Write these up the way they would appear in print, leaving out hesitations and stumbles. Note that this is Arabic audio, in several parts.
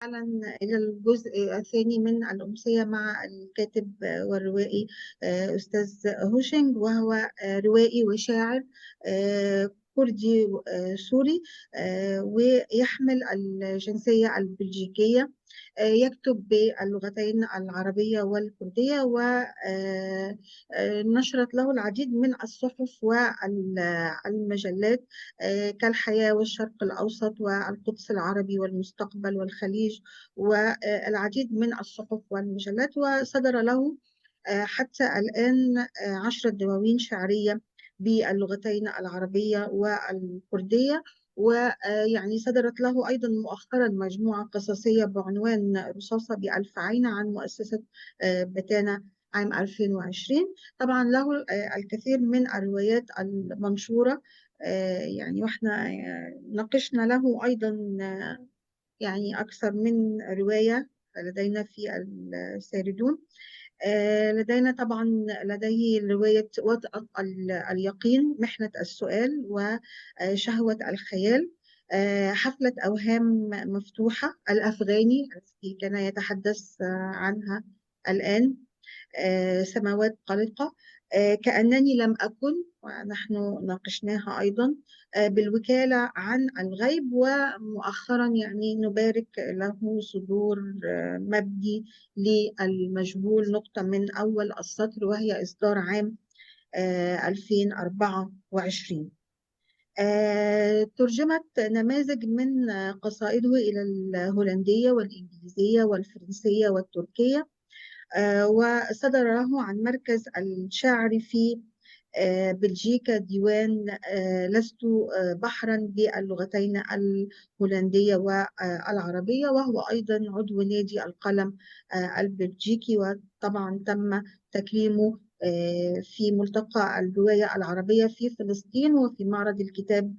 حالا إلى الجزء الثاني من الأمسية مع الكاتب والروائي أستاذ هوشنج، وهو روائي وشاعر كردي سوري، ويحمل الجنسية البلجيكية. يكتب باللغتين العربية والكردية، ونشرت له العديد من الصحف والمجلات كالحياة والشرق الأوسط والقدس العربي والمستقبل والخليج، والعديد من الصحف والمجلات. وصدر له حتى الآن 10 دواوين شعرية باللغتين العربية والكردية. ويعني صدرت له أيضا مؤخرا مجموعة قصصية بعنوان رصاصة بألف عين عن مؤسسة بتانا عام 2020. طبعا له الكثير من الروايات المنشورة، يعني واحنا ناقشنا له أيضا يعني أكثر من رواية لدينا في الساردون. لدينا طبعا لديه رواية وطأة اليقين، محنة السؤال، وشهوة الخيال، حفلة أوهام مفتوحة، الأفغاني التي كان يتحدث عنها الآن، سماوات قلقة، كأنني لم أكن، ونحن ناقشناها أيضا، بالوكالة عن الغيب. ومؤخرا يعني نبارك له صدور مبدي للمجهول نقطة من أول السطر، وهي إصدار عام 2024. ترجمت نماذج من قصائده إلى الهولندية والإنجليزية والفرنسية والتركية. وصدر له عن مركز الشعر في بلجيكا ديوان لست بحرا باللغتين الهولندية والعربية، وهو أيضا عضو نادي القلم البلجيكي. وطبعا تم تكريمه في ملتقى الرواية العربية في فلسطين، وفي معرض الكتاب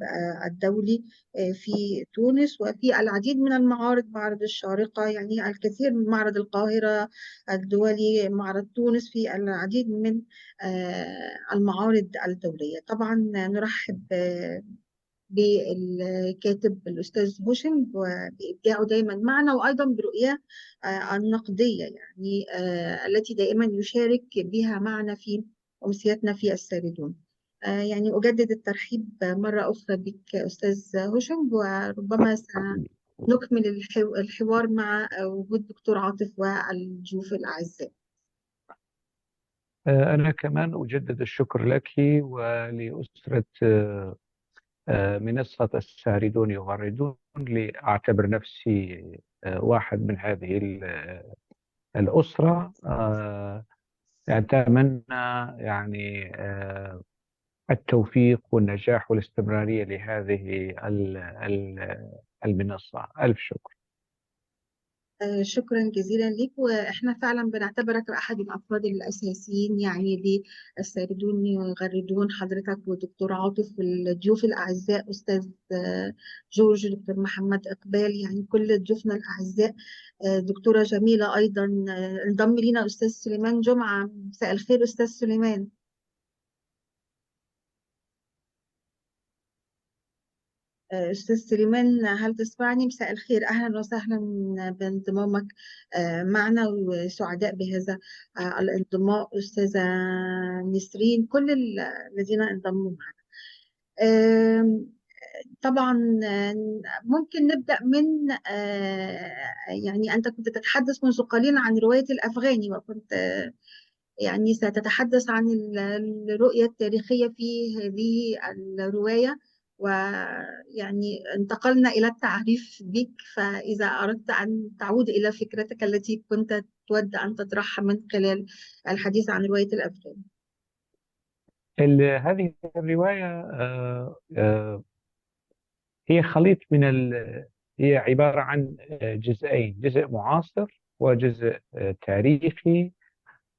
الدولي في تونس، وفي العديد من المعارض، معرض الشارقة، يعني الكثير من معرض القاهرة الدولي، معرض تونس، في العديد من المعارض الدولية. طبعا نرحب بالكاتب الأستاذ هوشنج وبإبداعه دايما معنا، وأيضا برؤية النقدية يعني التي دائما يشارك بها معنا في أمسيتنا في الساردون. يعني أجدد الترحيب مرة أخرى بك أستاذ هوشنج، وربما سنكمل الحوار مع وجود دكتور عاطف والضيوف الأعزاء. أنا كمان أجدد الشكر لك ولأسرة منصة الساردون يغردون، لأعتبر نفسي واحد من هذه الأسرة. أتمنى يعني التوفيق والنجاح والاستمرارية لهذه المنصة. ألف شكر. شكرا جزيلا لك، واحنا فعلا بنعتبرك احد الافراد الاساسيين يعني للساردون يغردون، حضرتك ودكتور عاطف والضيوف الاعزاء استاذ جورج، دكتور محمد اقبال، يعني كل ضيوفنا الاعزاء، دكتوره جميله ايضا. انضم لنا استاذ سليمان جمعه. مساء الخير استاذ سليمان. أستاذ سليمان، هل تسمعني؟ مساء الخير، أهلا وسهلا بانضمامك معنا، وسعداء بهذا الانضمام. أستاذة نسرين، كل الذين انضموا معنا. طبعا ممكن نبدأ من يعني أنت كنت تتحدث منذ قليل عن رواية الأفغاني، وكنت يعني ستتحدث عن الرؤية التاريخية في هذه الرواية، ويعني انتقلنا إلى التعريف بك. فإذا أردت أن تعود إلى فكرتك التي كنت تود أن تطرحها من خلال الحديث عن رواية الأفغاني. هذه الرواية هي خليط من هي عبارة عن جزئين، جزء معاصر وجزء تاريخي.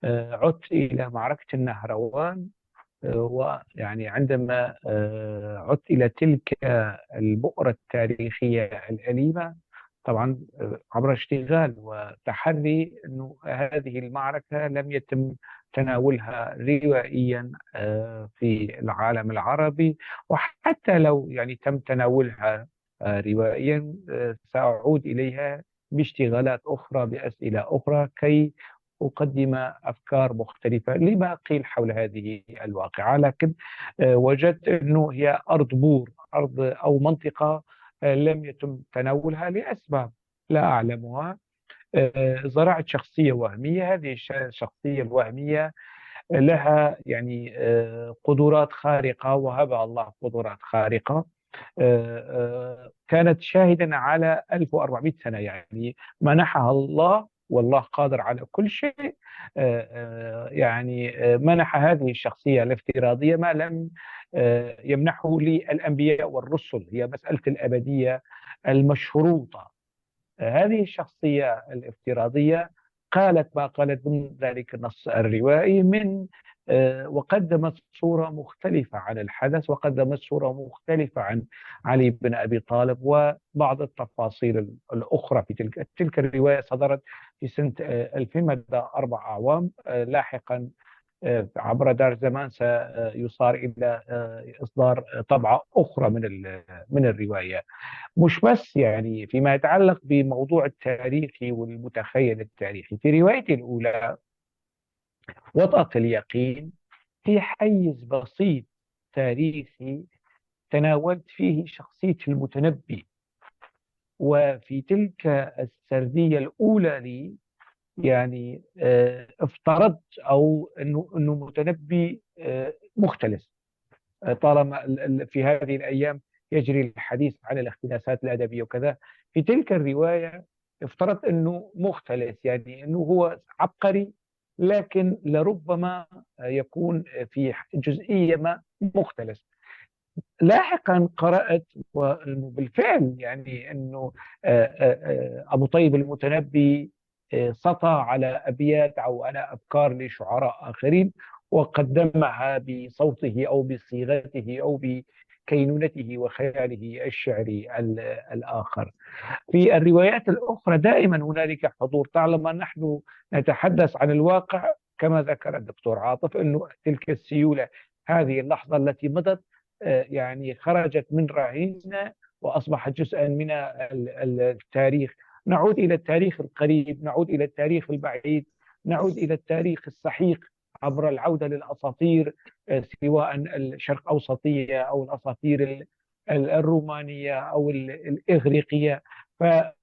عدت إلى معركة النهروان، ويعني عندما عدت إلى تلك البؤرة التاريخية الأليمة، طبعا عبر اشتغال وتحري أنه هذه المعركة لم يتم تناولها روائيا في العالم العربي، وحتى لو يعني تم تناولها روائيا سأعود إليها باشتغالات أخرى، بأسئلة أخرى، كي أقدم أفكار مختلفة لما قيل حول هذه الواقعة. لكن وجدت أنه هي أرض بور، أرض أو منطقة لم يتم تناولها لأسباب لا أعلمها. زرعت شخصية وهمية. هذه الشخصية الوهمية لها يعني قدرات خارقة، وهبها الله قدرات خارقة. كانت شاهدا على 1400 سنة، يعني منحها الله، والله قادر على كل شيء. يعني منح هذه الشخصية الافتراضية ما لم يمنحه للأنبياء والرسل، هي مسألة الأبدية المشروطة. هذه الشخصية الافتراضية قالت ما قالت ضمن ذلك النص الروائي من وقدمت صورة مختلفة عن الحدث، وقدمت صورة مختلفة عن علي بن أبي طالب، وبعض التفاصيل الأخرى في تلك الرواية صدرت في سنة 2000، مدى 4 أعوام. لاحقا عبر دار زمان سيصار إلى إصدار طبعة أخرى من الرواية. مش بس يعني فيما يتعلق بموضوع التاريخي والمتخيل التاريخي، في روايتي الأولى وطأة اليقين في حيز بسيط تاريخي تناولت فيه شخصية المتنبي. وفي تلك السردية الأولى لي يعني افترضت أو أنه متنبي مختلس. طالما في هذه الأيام يجري الحديث عن الاختلاسات الأدبية وكذا، في تلك الرواية افترض أنه مختلس، يعني أنه هو عبقري، لكن لربما يكون في جزئية ما مختلس. لاحقا قرأت وأنه بالفعل يعني أنه أبو طيب المتنبي سطى على أبيات أو على أفكار لشعراء آخرين، وقدمها بصوته أو بصيغته أو بكينونته وخياله الشعري الآخر. في الروايات الأخرى دائما هنالك حضور. طالما نحن نتحدث عن الواقع كما ذكر الدكتور عاطف، أنه تلك السيولة، هذه اللحظة التي مضت يعني خرجت من رهينة وأصبحت جزءا من التاريخ. نعود إلى التاريخ القريب، نعود إلى التاريخ البعيد، نعود إلى التاريخ السحيق عبر العودة للأساطير، سواء الشرق أوسطية أو الأساطير الرومانية أو الإغريقية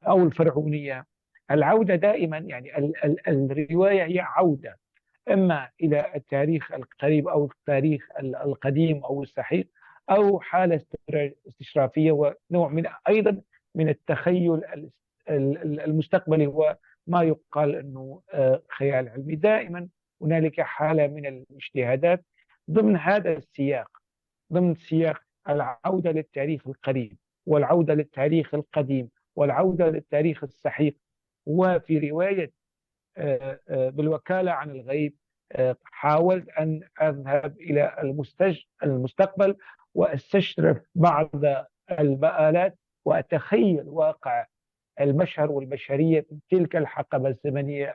أو الفرعونية. العودة دائما يعني الرواية هي عودة إما إلى التاريخ القريب أو التاريخ القديم أو السحيق، أو حالة استشرافية ونوع من أيضا من التخيل المستقبلي، هو ما يقال أنه خيال علمي. دائما هنالك حالة من الاجتهادات ضمن هذا السياق، ضمن سياق العودة للتاريخ القريب والعودة للتاريخ القديم والعودة للتاريخ السحيق. وفي رواية بالوكالة عن الغيب حاولت أن أذهب إلى المستقبل وأستشرف بعض المآلات وأتخيل واقع البشر والبشرية في تلك الحقبة الزمنية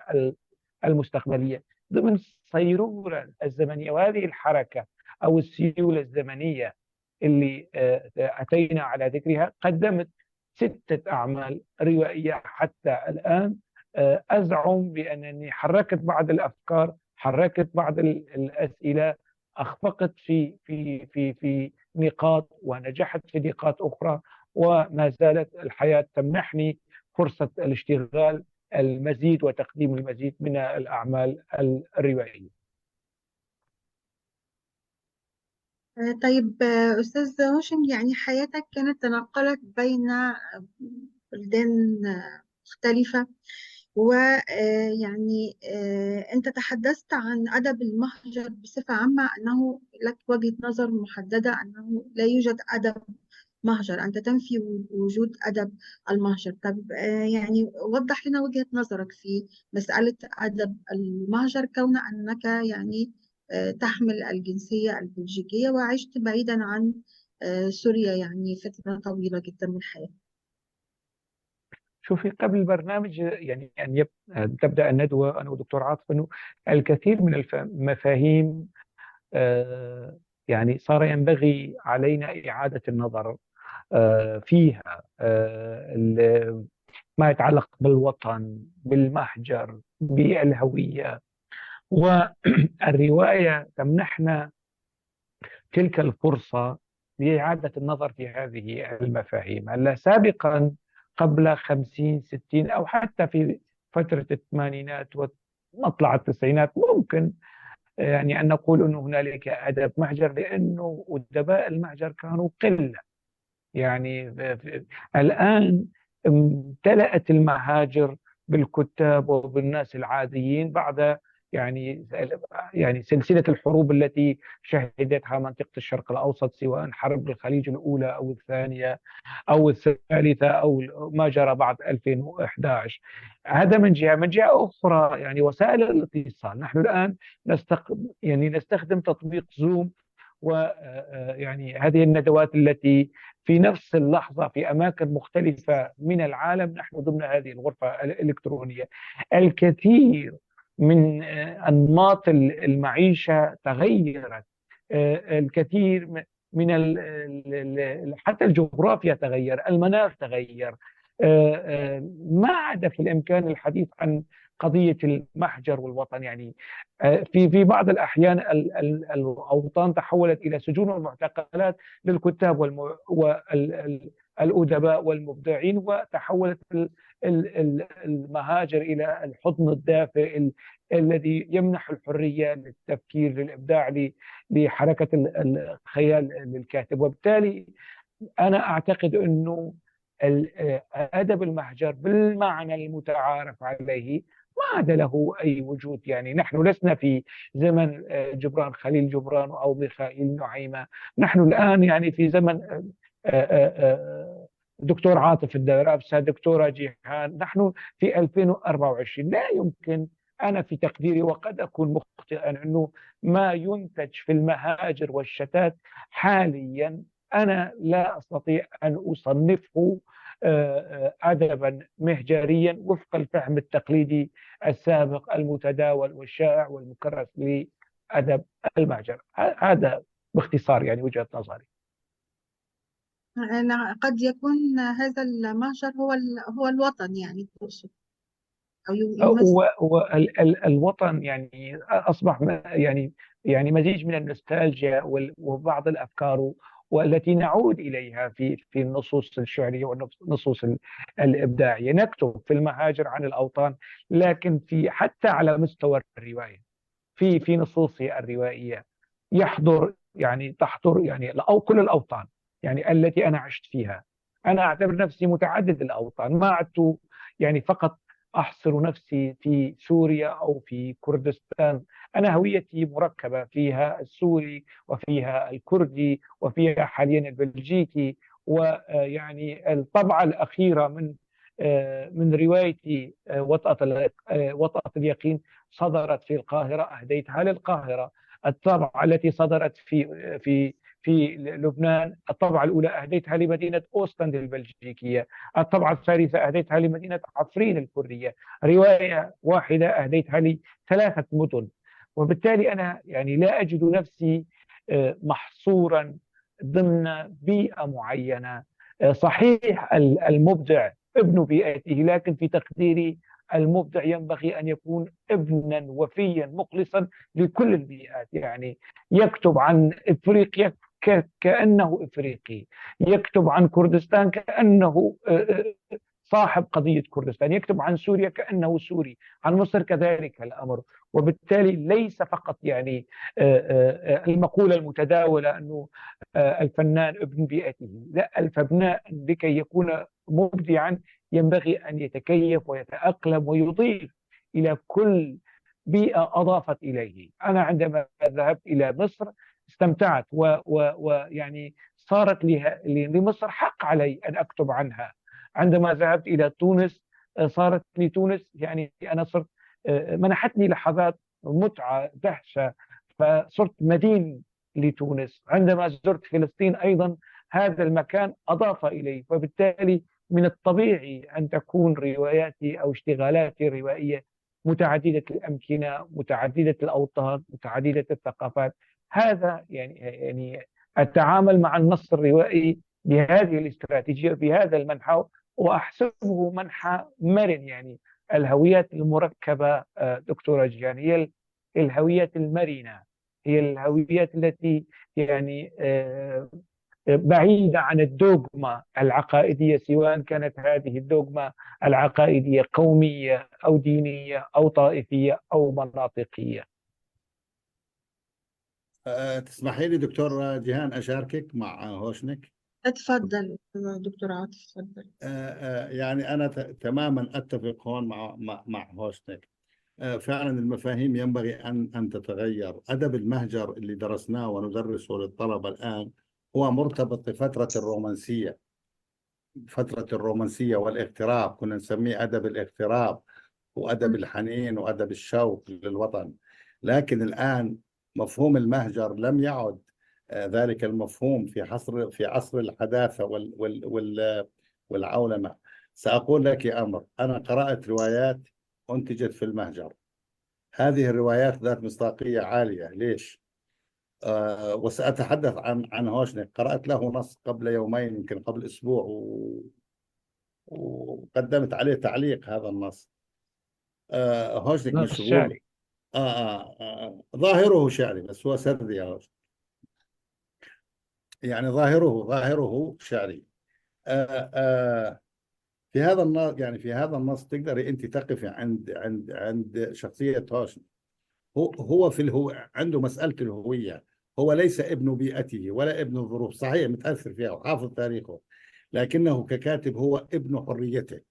المستقبلية ضمن الصيرورة الزمنية. وهذه الحركة أو السيولة الزمنية اللي أتينا على ذكرها قدمت 6 أعمال روائية حتى الآن. أزعم بأنني حركت بعض الأفكار، حركت بعض الأسئلة، أخفقت في نقاط ونجحت في نقاط أخرى، وما زالت الحياة تمنحني فرصة الاشتغال المزيد وتقديم المزيد من الأعمال الروائية. طيب أستاذ هوشنج، يعني حياتك كانت تنقلت بين بلدان مختلفة، ويعني أنت تحدثت عن أدب المهجر بصفة عامة، أنه لك وجهة نظر محددة أنه لا يوجد أدب مهجر، أنت تنفي وجود أدب المهجر. طب يعني وضح لنا وجهة نظرك في مسألة أدب المهجر، كون أنك يعني تحمل الجنسية البلجيكية وعشت بعيدا عن سوريا يعني فترة طويلة جدا من حياتك. شوفي، قبل البرنامج يعني أن تبدأ الندوة أنا ودكتور عاطف، أنه الكثير من المفاهيم يعني صار ينبغي علينا إعادة النظر فيها. ما يتعلق بالوطن، بالمهجر، بالهوية. والرواية تمنحنا تلك الفرصة لإعادة النظر في هذه المفاهيم. هلا سابقا قبل 50 60 أو حتى في فترة الثمانينات ومطلع التسعينات ممكن يعني أن نقول أن هنالك أدب مهجر، لأنه أدباء المهجر كانوا قلة. يعني الآن امتلأت المهاجر بالكتاب وبالناس العاديين بعد يعني سلسلة الحروب التي شهدتها منطقة الشرق الأوسط، سواء حرب الخليج الأولى أو الثانية أو الثالثة أو ما جرى بعد 2011. هذا من جهة. من جهة أخرى يعني وسائل الاتصال، نحن الآن نستخدم تطبيق زوم، ويعني هذه الندوات التي في نفس اللحظة في أماكن مختلفة من العالم نحن ضمن هذه الغرفة الإلكترونية. الكثير من أنماط المعيشة تغيرت. الكثير من حتى الجغرافيا تغير، المناخ تغير. ما عاد في الإمكان الحديث عن قضية المحجر والوطن. يعني في بعض الأحيان الأوطان تحولت إلى سجون ومعتقلات للكتاب والأدباء والمبدعين، وتحولت المهاجر إلى الحضن الدافئ الذي يمنح الحرية للتفكير، للإبداع، لحركة الخيال للكاتب. وبالتالي أنا أعتقد أنه أدب المهجر بالمعنى المتعارف عليه ما عاد له أي وجود. يعني نحن لسنا في زمن جبران خليل جبران أو ميخائيل نعيمة. نحن الآن يعني في زمن دكتور عاطف الدرابسة، دكتورة جيهان. نحن في 2024. لا يمكن، أنا في تقديري وقد أكون مخطئا، أنه ما ينتج في المهاجر والشتات حاليا أنا لا أستطيع أن أصنفه أدبا مهجريا وفق الفهم التقليدي السابق المتداول والشائع والمكرس لأدب المهجر. هذا باختصار يعني وجهة نظري. قد يكون هذا المهجر هو الوطن، يعني تقصد، أو يمثل. والوطن يعني أصبح يعني مزيج من النوستالجيا وبعض الأفكار والتي نعود إليها في النصوص الشعرية والنصوص الإبداعية. نكتب في المهاجر عن الأوطان، لكن حتى على مستوى الرواية، في نصوصي الروائية تحضر يعني أو كل الأوطان يعني التي أنا عشت فيها. أنا أعتبر نفسي متعدد الأوطان، ما عدت يعني فقط أحصر نفسي في سوريا أو في كردستان. أنا هويتي مركبة، فيها السوري وفيها الكردي وفيها حاليا البلجيكي. ويعني الطبعة الأخيرة من روايتي وطأة اليقين صدرت في القاهرة، أهديتها للقاهرة. الطبعة التي صدرت في لبنان، الطبعة الأولى أهديتها لمدينة أوستند البلجيكية، الطبعة الثالثة أهديتها لمدينة عفرين الكردية. رواية واحدة أهديتها لثلاثة مدن. وبالتالي أنا يعني لا أجد نفسي محصورا ضمن بيئة معينة. صحيح المبدع ابن بيئته، لكن في تقديري المبدع ينبغي أن يكون ابنا وفيا مخلصا لكل البيئات. يعني يكتب عن إفريقيا كأنه إفريقي، يكتب عن كردستان كأنه صاحب قضية كردستان، يكتب عن سوريا كأنه سوري، عن مصر كذلك الأمر. وبالتالي ليس فقط يعني المقولة المتداولة أنه الفنان ابن بيئته. لا، الفنان لكي يكون مبدعا ينبغي أن يتكيف ويتأقلم ويضيف إلى كل بيئة أضافت إليه. أنا عندما ذهبت إلى مصر استمتعت، ويعني صارت لمصر حق علي أن أكتب عنها. عندما ذهبت إلى تونس صارت لتونس يعني أنا صرت منحتني لحظات متعة دهشة، فصرت مدين لتونس. عندما زرت فلسطين أيضا هذا المكان أضاف إلي. وبالتالي من الطبيعي أن تكون رواياتي أو اشتغالاتي الروائية متعددة الأمكنة، متعددة الأوطان، متعددة الثقافات. هذا يعني التعامل مع النص الروائي بهذه الاستراتيجية بهذا المنحى وأحسبه منحى مرن. يعني الهويات المركبة دكتورة جيهان هي الهويات المرنة، هي الهويات التي يعني بعيدة عن الدوغما العقائدية، سواء كانت هذه الدوغما العقائدية قومية أو دينية أو طائفية أو مناطقية. تسمحي لي دكتور جيهان أشاركك مع هوشنك؟ اتفضل دكتور عاطف، اتفضل. يعني أنا تماما أتفق هون مع هوشنك. فعلا المفاهيم ينبغي أن تتغير. أدب المهجر اللي درسناه وندرسه للطلبة الآن هو مرتبط بفترة الرومانسية، فترة الرومانسية والاغتراب. كنا نسميه أدب الاغتراب وأدب الحنين وأدب الشوق للوطن. لكن الآن مفهوم المهجر لم يعد ذلك المفهوم في عصر الحداثة والعولمة. سأقول لك أمر، أنا قرأت روايات أنتجت في المهجر. هذه الروايات ذات مصداقية عالية. ليش؟ وسأتحدث عن هوشنك. قرأت له نص قبل يومين، يمكن قبل أسبوع، وقدمت عليه تعليق. هذا النص هوشنك نص مشغول. شعري. ظاهره شعري بس هو سردي يا هوشنك. يعني ظاهره شعري. آه آه في هذا النص، يعني في هذا النص تقدري أنت تقفي عند شخصية هوشنك. هو عنده مسألة الهوية. هو ليس ابن بيئته ولا ابن الظروف، صحيح متأثر فيها وحافظ تاريخه، لكنه ككاتب هو ابن حريته.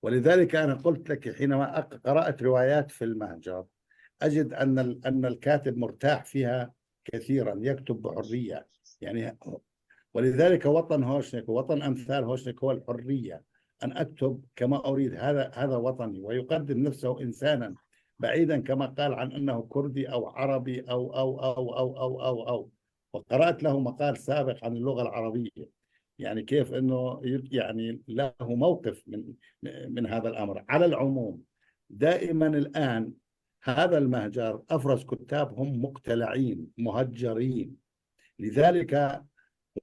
ولذلك أنا قلت لك حينما قرأت روايات في المهجر أجد أن الكاتب مرتاح فيها كثيرا، يكتب بحرية. يعني ولذلك وطن هوشنك ووطن أمثال هوشنك هو الحرية، أن أكتب كما أريد. هذا وطني. ويقدم نفسه إنسانا بعيدا كما قال عن أنه كردي أو عربي أو. وقرأت له مقال سابق عن اللغة العربية، يعني كيف أنه يعني له موقف من هذا الأمر. على العموم دائما الآن هذا المهجر أفرز كتاب هم مقتلعين مهجرين. لذلك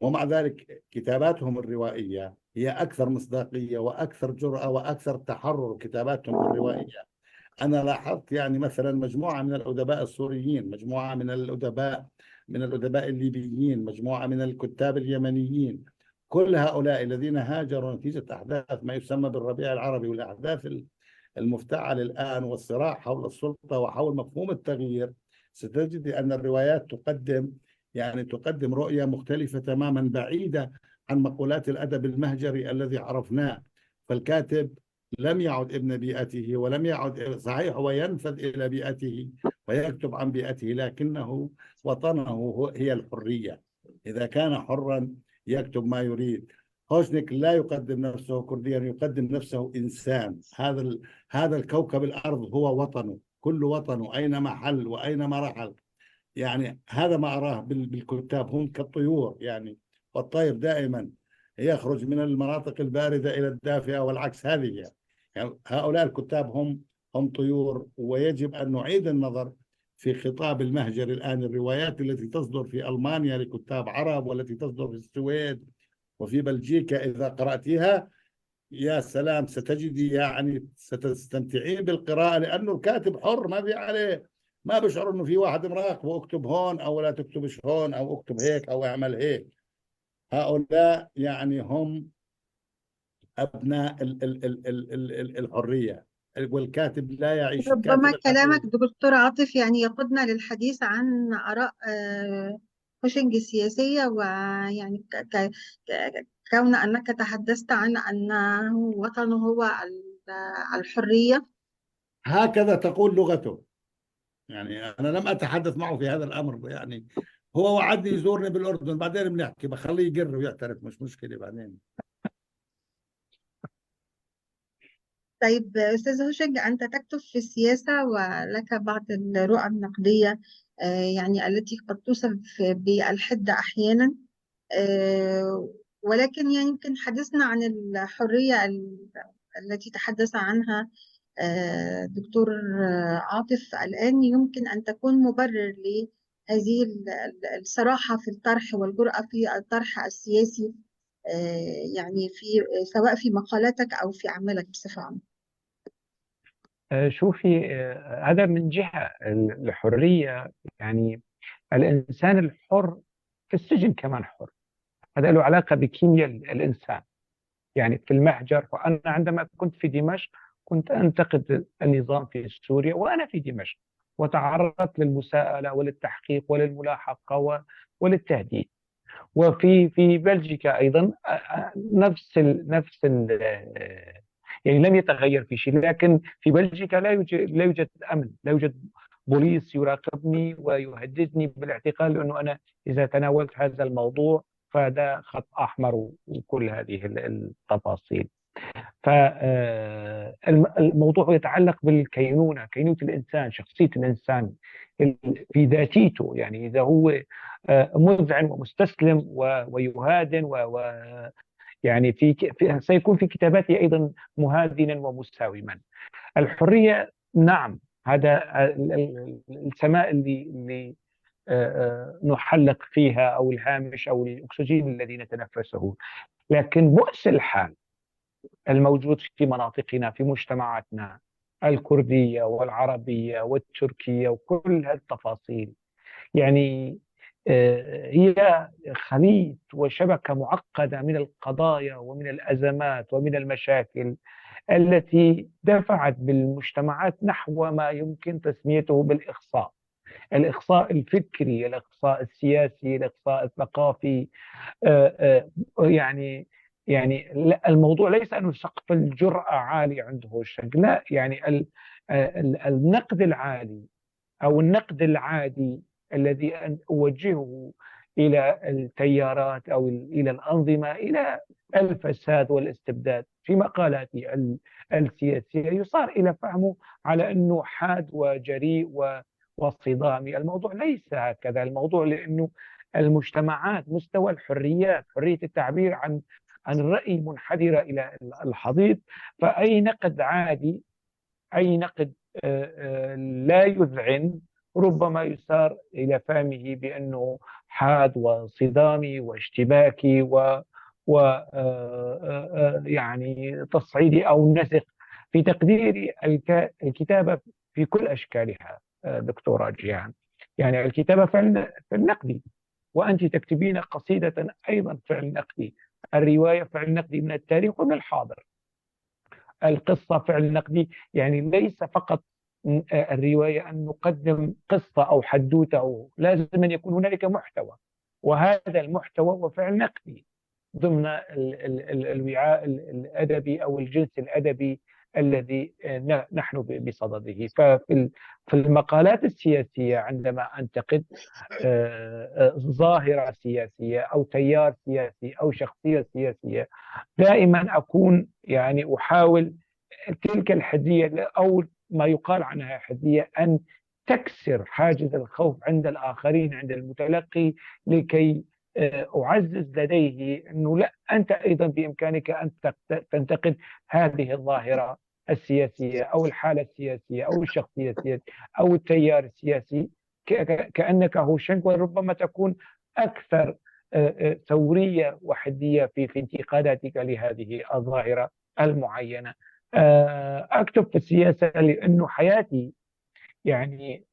ومع ذلك كتاباتهم الروائية هي أكثر مصداقية وأكثر جرأة وأكثر تحرر. كتاباتهم الروائية أنا لاحظت يعني مثلا مجموعة من الأدباء السوريين، مجموعة من الأدباء الليبيين، مجموعة من الكتاب اليمنيين، كل هؤلاء الذين هاجروا نتيجة أحداث ما يسمى بالربيع العربي والأحداث المفتعل الآن والصراع حول السلطة وحول مفهوم التغيير، ستجد أن الروايات تقدم رؤية مختلفة تماما، بعيدة عن مقولات الأدب المهجري الذي عرفناه. فالكاتب لم يعد ابن بيئته ولم يعد، صحيح هو ينفذ إلى بيئته ويكتب عن بيئته، لكنه وطنه هي الحرية. إذا كان حرا يكتب ما يريد. هوشنك لا يقدم نفسه كرديا، يقدم نفسه إنسان. هذا الكوكب الأرض هو وطنه، كل وطنه أينما حل وأينما رحل. يعني هذا ما أراه بالكتاب، هم كالطيور يعني، والطير دائما يخرج من المناطق الباردة إلى الدافئة والعكس. هذه يعني هؤلاء الكتاب هم طيور. ويجب أن نعيد النظر في خطاب المهجر الآن. الروايات التي تصدر في ألمانيا لكتاب عرب والتي تصدر في السويد وفي بلجيكا إذا قرأتيها يا سلام، ستجدي يعني ستستمتعين بالقراءة، لأنه الكاتب حر، ما في عليه، ما بشعر أنه في واحد مراقبه اكتب هون أو لا تكتبش هون أو اكتب هيك أو اعمل هيك. هؤلاء يعني هم أبناء الحرية. والكاتب لا يعيش، ربما الكاتب كلامك الحقيقي. دكتور عاطف يعني يقودنا للحديث عن آراء هوشنج السياسية، ويعني كون أنك تحدثت عن أنه وطنه هو الحرية. هكذا تقول لغته. يعني أنا لم أتحدث معه في هذا الأمر. يعني هو وعدني يزورني بالأردن، بعدين بنحكي، بخليه يقر ويعترف، مش مشكلة بعدين. طيب أستاذ هوشنج، أنت تكتب في السياسة ولك بعض الرؤى النقدية يعني التي قد توصف بالحدة أحيانا، ولكن يعني يمكن حديثنا عن الحرية التي تحدث عنها دكتور عاطف الآن يمكن أن تكون مبرر لهذه الصراحة في الطرح والجرأة في الطرح السياسي يعني سواء في مقالاتك أو في أعمالك بصفة عامة؟ شوفي، هذا من جهة الحرية. يعني الإنسان الحر في السجن كمان حر. هذا له علاقة بكيمياء الإنسان. يعني في المحجر، وأنا عندما كنت في دمشق كنت أنتقد النظام في سوريا وأنا في دمشق، وتعرضت للمساءلة وللتحقيق وللملاحقة وللتهديد. وفي بلجيكا أيضا يعني لم يتغير في شيء. لكن في بلجيكا لا يوجد أمن، لا يوجد بوليس يراقبني ويهددني بالاعتقال، لأنه أنا إذا تناولت هذا الموضوع فهذا خط أحمر وكل هذه التفاصيل. فالموضوع يتعلق بالكينونة، كينونة الإنسان، شخصية الإنسان في ذاتيته. يعني إذا هو مذعن ومستسلم ويهادن يعني سيكون في كتاباته أيضا مهادنا ومساوما. الحرية نعم، هذا السماء اللي نحلق فيها، أو الهامش أو الأكسجين الذي نتنفسه. لكن بؤس الحال الموجود في مناطقنا، في مجتمعاتنا الكردية والعربية والتركية وكل هالتفاصيل، يعني هي خليط وشبكة معقدة من القضايا ومن الأزمات ومن المشاكل التي دفعت بالمجتمعات نحو ما يمكن تسميته بالإخصاء. الإخصاء الفكري، الإخصاء السياسي، الإخصاء الثقافي. يعني الموضوع ليس أنه سقف الجرأة عالي عنده الشك، لا. يعني النقد العالي أو النقد العادي الذي أوجهه إلى التيارات أو إلى الأنظمة، إلى الفساد والاستبداد في مقالاتي السياسية، يصار إلى فهمه على أنه حاد وجريء وصدامي. الموضوع ليس هكذا. الموضوع لأنه المجتمعات، مستوى الحريات، حرية التعبير عن الرأي منحدرة إلى الحضيض. فأي نقد عادي، أي نقد لا يذعن، ربما يسار إلى فهمه بأنه حاد وصدامي واشتباكي يعني تصعيدي أو نسق. في تقديري الكتابة في كل أشكالها دكتورة جيهان، يعني الكتابة فعل نقدي، وأنت تكتبين قصيدة أيضا فعل نقدي، الرواية فعل نقدي من التاريخ ومن الحاضر، القصة فعل نقدي. يعني ليس فقط الرواية أن نقدم قصة أو حدوتة، أو لازم أن يكون هنالك محتوى، وهذا المحتوى هو فعل نقدي ضمن الوعاء الأدبي أو الجنس الأدبي الذي نحن بصدده. في المقالات السياسية عندما أنتقد ظاهرة سياسية أو تيار سياسي أو شخصية سياسية، دائما أكون يعني أحاول تلك الحدية، أو ما يقال عنها حدية، أن تكسر حاجز الخوف عند الآخرين، عند المتلقي، لكي أعزز لديه أنه لا، أنت أيضا بإمكانك أن تنتقد هذه الظاهرة السياسية أو الحالة السياسية أو الشخصية السياسية أو التيار السياسي، كأنك هوشنك، وربما تكون أكثر ثورية وحدية في انتقاداتك لهذه الظاهرة المعينة. أكتب في السياسة لأنه حياتي، يعني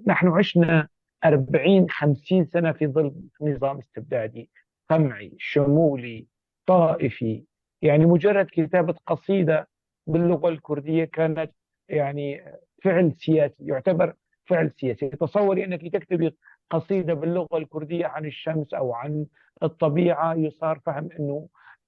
نحن عشنا 40-50 سنة في ظل نظام استبدادي قمعي شمولي طائفي. يعني مجرد كتابة قصيدة باللغة الكردية كانت يعني فعل سياسي، يعتبر فعل سياسي. تصوري أنك تكتبي قصيدة باللغة الكردية عن الشمس أو عن الطبيعة، يصار فهم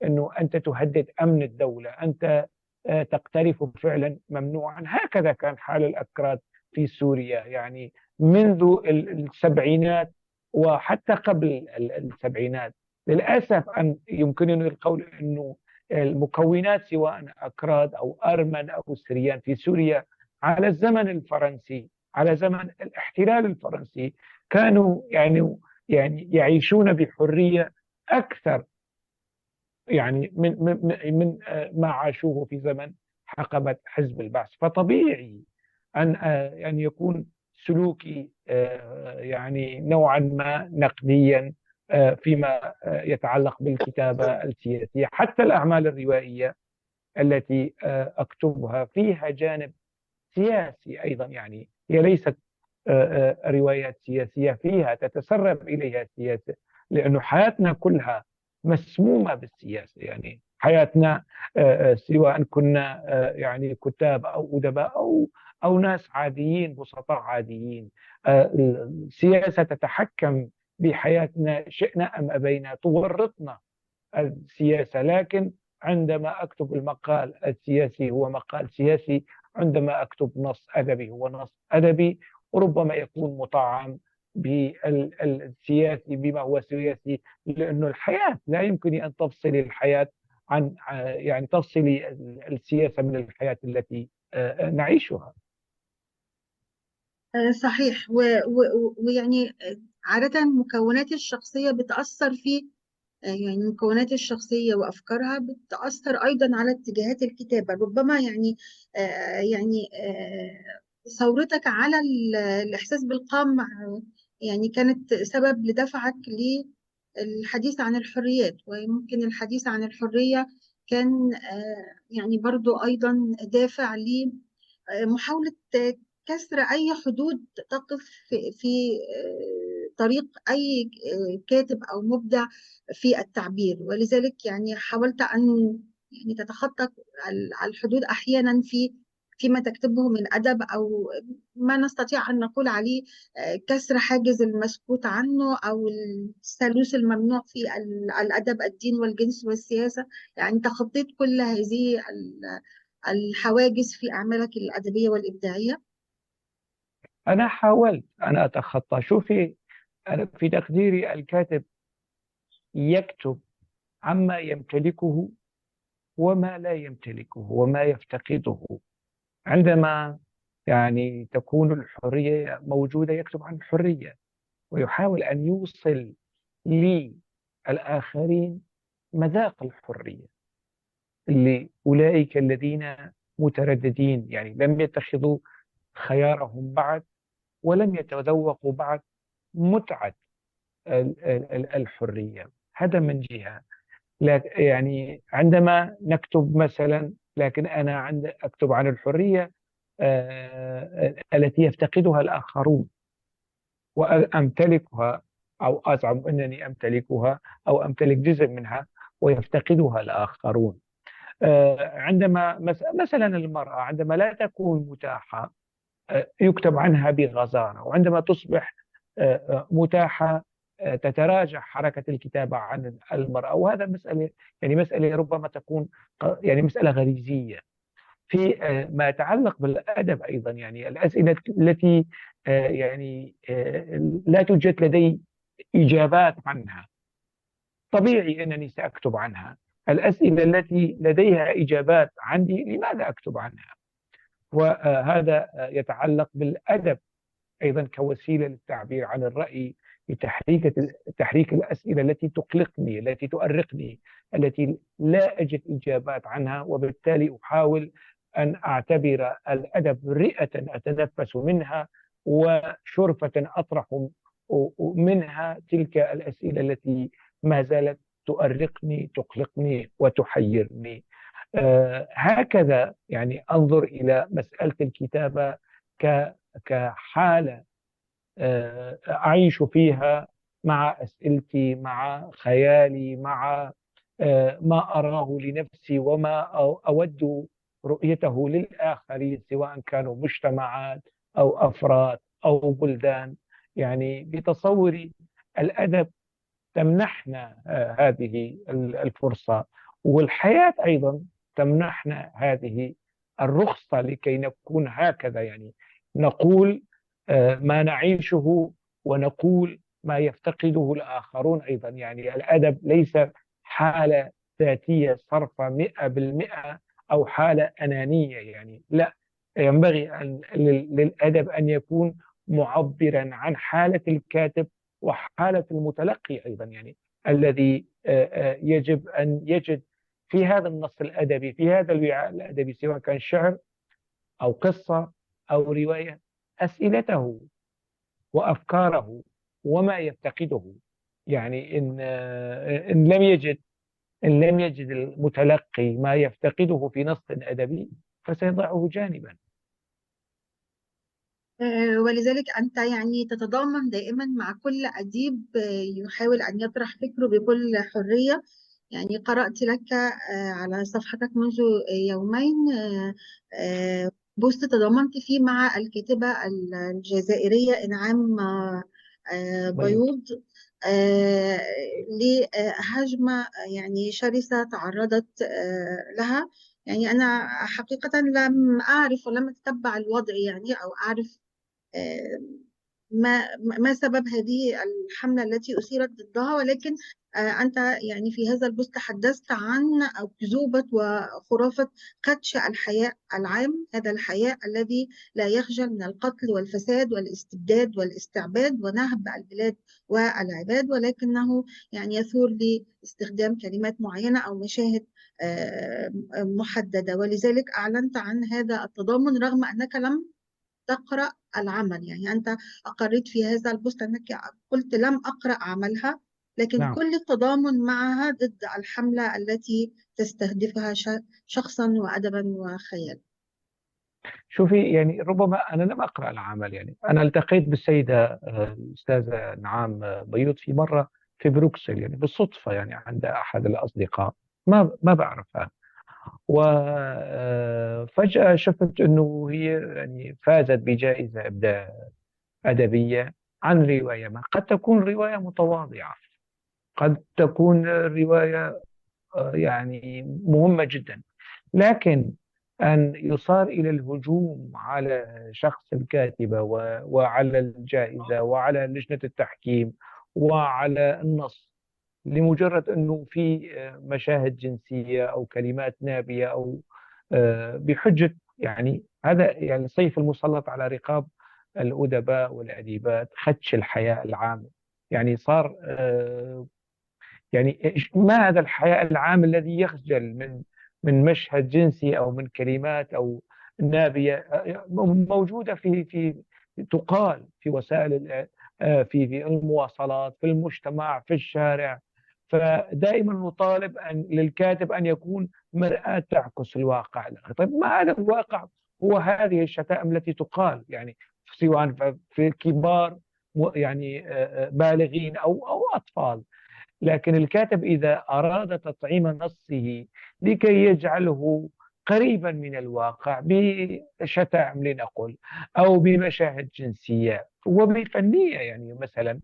أنه أنت تهدد أمن الدولة، أنت تقترف فعلا ممنوعا. هكذا كان حال الأكراد في سوريا، يعني منذ السبعينات وحتى قبل السبعينات. للأسف أن يمكنني القول أنه المكونات سواء أكراد أو أرمن أو سريان في سوريا على الزمن الفرنسي، على زمن الاحتلال الفرنسي، كانوا يعني يعيشون بحرية أكثر يعني من ما عاشوه في زمن حقبة حزب البعث. فطبيعي أن يكون سلوكي يعني نوعا ما نقديا فيما يتعلق بالكتابة السياسية. حتى الأعمال الروائية التي أكتبها فيها جانب سياسي أيضا، يعني هي ليست روايات سياسية فيها تتسرب إليها السياسة، لأنه حياتنا كلها مسمومة بالسياسة. يعني حياتنا سواء كنا يعني كتاب أو أدباء أو ناس عاديين بسطاء عاديين، السياسة تتحكم بحياتنا شئنا أم أبينا، تورطنا السياسة. لكن عندما أكتب المقال السياسي هو مقال سياسي، عندما أكتب نص أدبي هو نص أدبي، وربما يكون مطعم بالسياسي بما هو سياسي، لأنه الحياة لا يمكن أن تفصلي الحياة عن يعني تفصلي السياسة من الحياة التي نعيشها. صحيح. ويعني عادة مكونات الشخصية بتأثر في يعني مكونات الشخصية وأفكارها بتأثر أيضا على اتجاهات الكتابة. ربما ثورتك على الإحساس بالقمع يعني كانت سبب لدفعك للحديث عن الحريات، ويمكن الحديث عن الحرية كان يعني برضو أيضا دافع لمحاولة كسر أي حدود تقف في طريق أي كاتب أو مبدع في التعبير. ولذلك يعني حاولت أن يعني تتخطى الحدود أحيانا فيما تكتبه من أدب، أو ما نستطيع أن نقول عليه كسر حاجز المسكوت عنه، أو الثالوث الممنوع في الأدب: الدين والجنس والسياسة. يعني تخطيت كل هذه الحواجز في أعمالك الأدبية والإبداعية. أنا حاولت أن أتخطى. شوفي، أنا في تقديري الكاتب يكتب عما يمتلكه وما لا يمتلكه وما يفتقده. عندما يعني تكون الحرية موجودة يكتب عن الحرية، ويحاول أن يوصل للآخرين مذاق الحرية، لأولئك الذين مترددين، يعني لم يتخذوا خيارهم بعد ولم يتذوقوا بعد متعة الحرية. هذا من جهة. يعني عندما نكتب مثلا، لكن أنا أكتب عن الحرية التي يفتقدها الآخرون وأمتلكها، أو أزعم أنني أمتلكها أو أمتلك جزء منها ويفتقدها الآخرون. عندما مثلا المرأة عندما لا تكون متاحة يكتب عنها بغزارة، وعندما تصبح متاحة تتراجع حركة الكتابة عن المرأة. وهذا مسألة، يعني مسألة ربما تكون يعني مسألة غريزية. في ما يتعلق بالأدب أيضا، يعني الأسئلة التي يعني لا توجد لدي إجابات عنها، طبيعي أنني سأكتب عنها. الأسئلة التي لديها إجابات عندي، لماذا أكتب عنها؟ وهذا يتعلق بالأدب أيضا كوسيلة للتعبير عن الرأي، لتحريك الأسئلة التي تقلقني، التي تؤرقني، التي لا أجد إجابات عنها، وبالتالي أحاول أن أعتبر الأدب رئة أتنفس منها وشرفة أطرح منها تلك الأسئلة التي ما زالت تؤرقني، تقلقني وتحيرني. هكذا يعني أنظر إلى مسألة الكتابة كحالة أعيش فيها مع أسئلتي، مع خيالي، مع ما أراه لنفسي وما أود رؤيته للآخرين، سواء كانوا مجتمعات أو أفراد أو بلدان. يعني بتصوري الأدب تمنحنا هذه الفرصة، والحياة أيضا تمنحنا هذه الرخصة لكي نكون هكذا، يعني نقول ما نعيشه ونقول ما يفتقده الآخرون أيضا. يعني الأدب ليس حالة ذاتية صرفة 100%، أو حالة أنانية، يعني لا، ينبغي للأدب أن يكون معبرا عن حالة الكاتب وحالة المتلقي أيضا، يعني الذي يجب أن يجد في هذا النص الأدبي، في هذا الوعاء الأدبي، سواء كان شعر أو قصة أو رواية، أسئلته وأفكاره وما يفتقده. يعني إن لم يجد المتلقي ما يفتقده في نص أدبي فسيضعه جانبا. ولذلك أنت يعني تتضامن دائما مع كل أديب يحاول أن يطرح فكره بكل حرية. يعني قرأت لك على صفحتك منذ يومين بوست تضامنت فيه مع الكاتبة الجزائرية إنعام بيوت. بيوض آه، لهجمة يعني شرسة تعرضت لها. يعني أنا حقيقة لم أعرف ولم أتتبع الوضع، يعني أو أعرف آه، ما سبب هذه الحملة التي أثيرت ضدها، ولكن أنت يعني في هذا البوست تحدثت عن أكذوبة وخرافة خدش الحياء العام، هذا الحياء الذي لا يخجل من القتل والفساد والاستبداد والاستعباد ونهب البلاد والعباد، ولكنه يعني يثور لاستخدام كلمات معينة أو مشاهد محددة. ولذلك أعلنت عن هذا التضامن رغم أنك لم تقرأ العمل. يعني أنت أقريت في هذا البوست أنك قلت لم أقرأ عملها، لكن نعم. كل التضامن معها ضد الحملة التي تستهدفها شخصا وأدبا وخيال. شوفي، يعني ربما أنا لم أقرأ العمل. يعني أنا التقيت بالسيدة الأستاذة نعام بيوت في مرة في بروكسل، يعني بالصدفة، يعني عند أحد الأصدقاء، ما بعرفها. وفجأة شفت أنه هي يعني فازت بجائزة إبداع أدبية عن رواية ما. قد تكون رواية متواضعة، قد تكون رواية يعني مهمة جدا، لكن أن يصار إلى الهجوم على شخص الكاتبة وعلى الجائزة وعلى لجنة التحكيم وعلى النص لمجرد أنه في مشاهد جنسية أو كلمات نابية أو بحجة، يعني هذا يعني سيف المسلط على رقاب الأدباء والأديبات، خدش الحياء العام. يعني صار يعني ما هذا الحياء العام الذي يخجل من مشهد جنسي أو من كلمات أو نابية موجودة في تقال في وسائل في المواصلات، في المجتمع، في الشارع. فدائما نطالب للكاتب أن يكون مرآة تعكس الواقع. طيب ما هذا الواقع؟ هو هذه الشتائم التي تقال، يعني سواء في كبار يعني بالغين أو أطفال. لكن الكاتب إذا أراد تطعيم نصه لكي يجعله قريبا من الواقع بشتائم لنقل أو بمشاهد جنسية وبفنية، يعني مثلا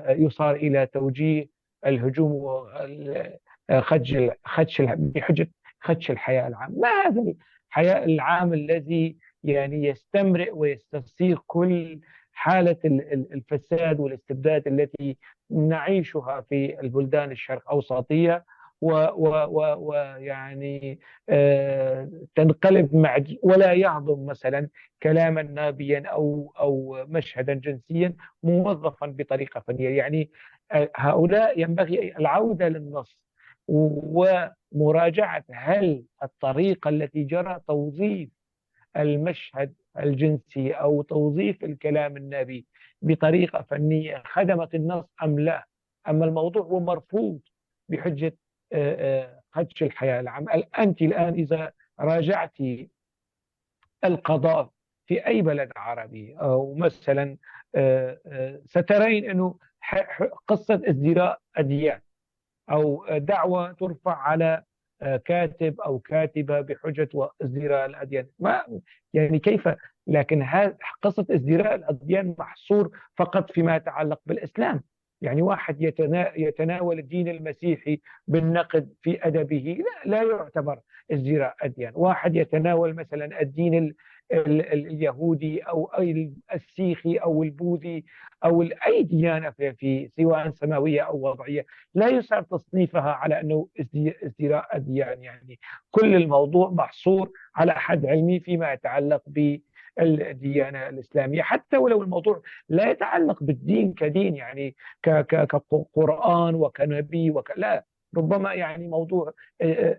يصار إلى توجيه الهجوم بحجة خدش الحياء العام. ما هذا الحياء العام الذي يعني يستمرئ ويستثير كل حالة الفساد والاستبداد التي نعيشها في البلدان الشرق أوسطية، ويعني تنقلب ولا يهضم مثلا كلاما نابيا أو مشهدا جنسيا موظفا بطريقة فنية. يعني هؤلاء ينبغي العودة للنص ومراجعة هل الطريقة التي جرى توظيف المشهد الجنسي أو توظيف الكلام النابي بطريقة فنية خدمت النص أم لا. أما الموضوع هو مرفوض بحجة خدش الحياة العام. أنت الآن إذا راجعت القضاء في أي بلد عربي أو مثلا سترين أنه قصة ازدراء أديان أو دعوة ترفع على كاتب أو كاتبة بحجة ازدراء الأديان، ما يعني كيف؟ لكن قصة ازدراء الأديان محصور فقط فيما يتعلق بالإسلام. يعني واحد يتناول الدين المسيحي بالنقد في أدبه لا يعتبر ازدراء أديان. واحد يتناول مثلا الدين اليهودي أو السيخي أو البوذي أو أي ديانة في سواء سماوية أو وضعية لا يسعر تصنيفها على أنه ازدراء أديان. يعني كل الموضوع محصور على حد علمي فيما يتعلق بالديانة الإسلامية، حتى ولو الموضوع لا يتعلق بالدين كدين، يعني كقرآن وكنبي لا، ربما يعني موضوع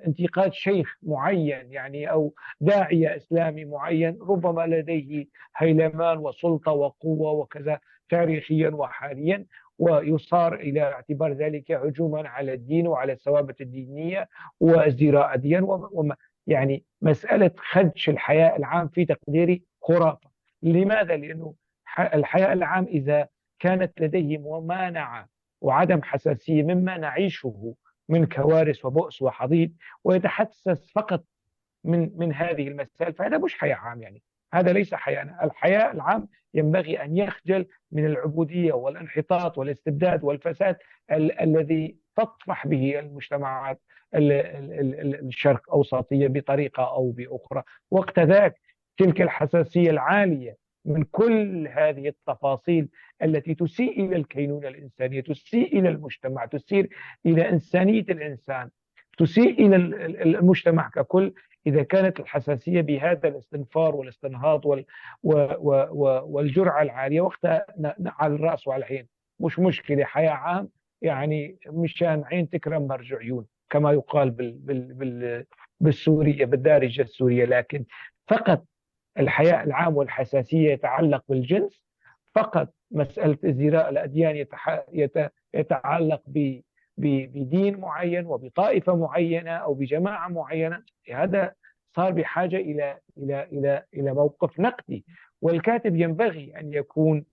انتقاد شيخ معين يعني أو داعية إسلامي معين ربما لديه هيلمان وسلطة وقوة وكذا تاريخيا وحاليا، ويصار إلى اعتبار ذلك هجوما على الدين وعلى الثوابت الدينية وازدراء أديان يعني مسألة خدش الحياء العام في تقديري خرافة. لماذا؟ لأنه الحياء العام إذا كانت لديه ممانعة وعدم حساسية مما نعيشه من كوارث وبؤس وحضيض، ويتحسس فقط من هذه المسائل، فهذا مش حياء عام. يعني هذا ليس حياء. الحياء العام ينبغي أن يخجل من العبودية والانحطاط والاستبداد والفساد الذي تطفح به المجتمعات الشرق أوسطية بطريقة أو بأخرى. وقت ذاك تلك الحساسية العالية من كل هذه التفاصيل التي تسيء إلى الكينونة الإنسانية، تسيء إلى المجتمع، تسيء إلى إنسانية الإنسان، تسيء إلى المجتمع ككل، إذا كانت الحساسية بهذا الاستنفار والاستنهاض والجرعة العالية، وقتها على الرأس وعلى العين مش مشكلة، حياة عام يعني مشان عين تكرم مرجع عيون كما يقال بالسورية بالدارجة السورية. لكن فقط الحياء العام والحساسية يتعلق بالجنس فقط. مسألة ازدراء الأديان يتعلق بدين معين وبطائفة معينة أو بجماعة معينة. هذا صار بحاجة إلى موقف نقدي. والكاتب ينبغي أن يكون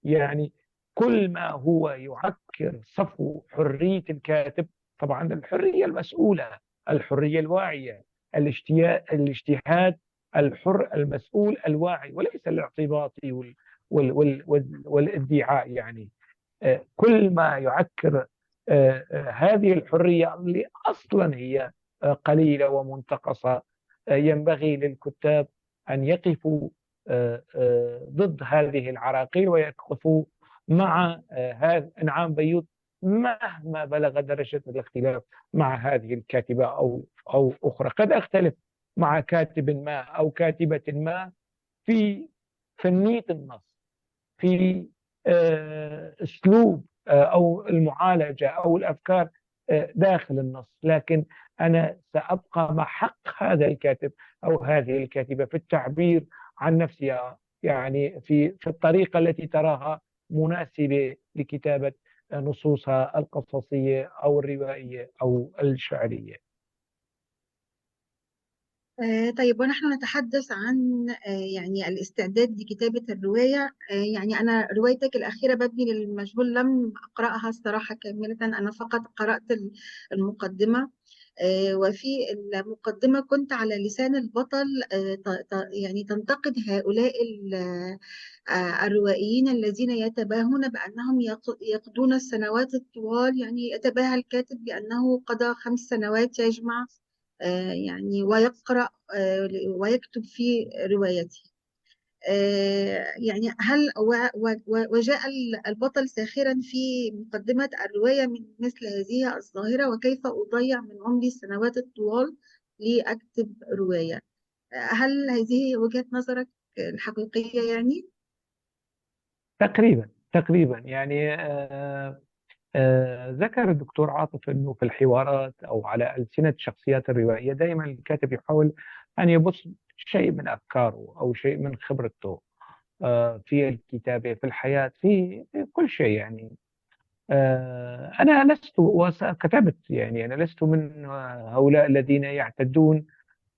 يعني كل ما هو يعكر صفو حرية الكاتب، طبعا الحرية المسؤولة، الحرية الواعية، الاجتهاد الحر المسؤول الواعي، وليس الاعتباطي والادعاء. يعني كل ما يعكر هذه الحرية اللي أصلا هي قليلة ومنتقصة، ينبغي للكتاب أن يقفوا ضد هذه العراقيل ويقفوا مع هذا إنعام بيوت مهما بلغ درجة الاختلاف مع هذه الكاتبة أو أخرى. قد أختلف مع كاتب ما أو كاتبة ما في فنية النص، في أسلوب أو المعالجة أو الأفكار داخل النص، لكن أنا سأبقى مع حق هذا الكاتب أو هذه الكاتبة في التعبير عن نفسها، يعني في الطريقة التي تراها مناسبة لكتابة نصوصها القصصية أو الروائية أو الشعرية. طيب، ونحن نتحدث عن يعني الاستعداد لكتابة الرواية. يعني أنا روايتك الأخيرة مبني للمجهول لم أقرأها الصراحة كاملة، أنا فقط قرأت المقدمة. وفي المقدمة كنت على لسان البطل يعني تنتقد هؤلاء الروائيين الذين يتباهون بأنهم يقضون السنوات الطوال. يعني يتباهى الكاتب بأنه قضى 5 سنوات يجمع يعني ويقرأ ويكتب في روايته. يعني هل وجاء البطل ساخرا في مقدمة الرواية من مثل هذه الظاهرة، وكيف أضيع من عمري السنوات الطوال لأكتب رواية؟ هل هذه وجهة نظرك الحقيقية يعني؟ تقريبا يعني ذكر الدكتور عاطف أنه في الحوارات أو على ألسنة شخصيات الروائية دائما الكاتب يحاول أن يبث شيء من أفكاره أو شيء من خبرته في الكتابة، في الحياة، في كل شيء. يعني أنا لست وكتبت، يعني أنا لست من هؤلاء الذين يعتدون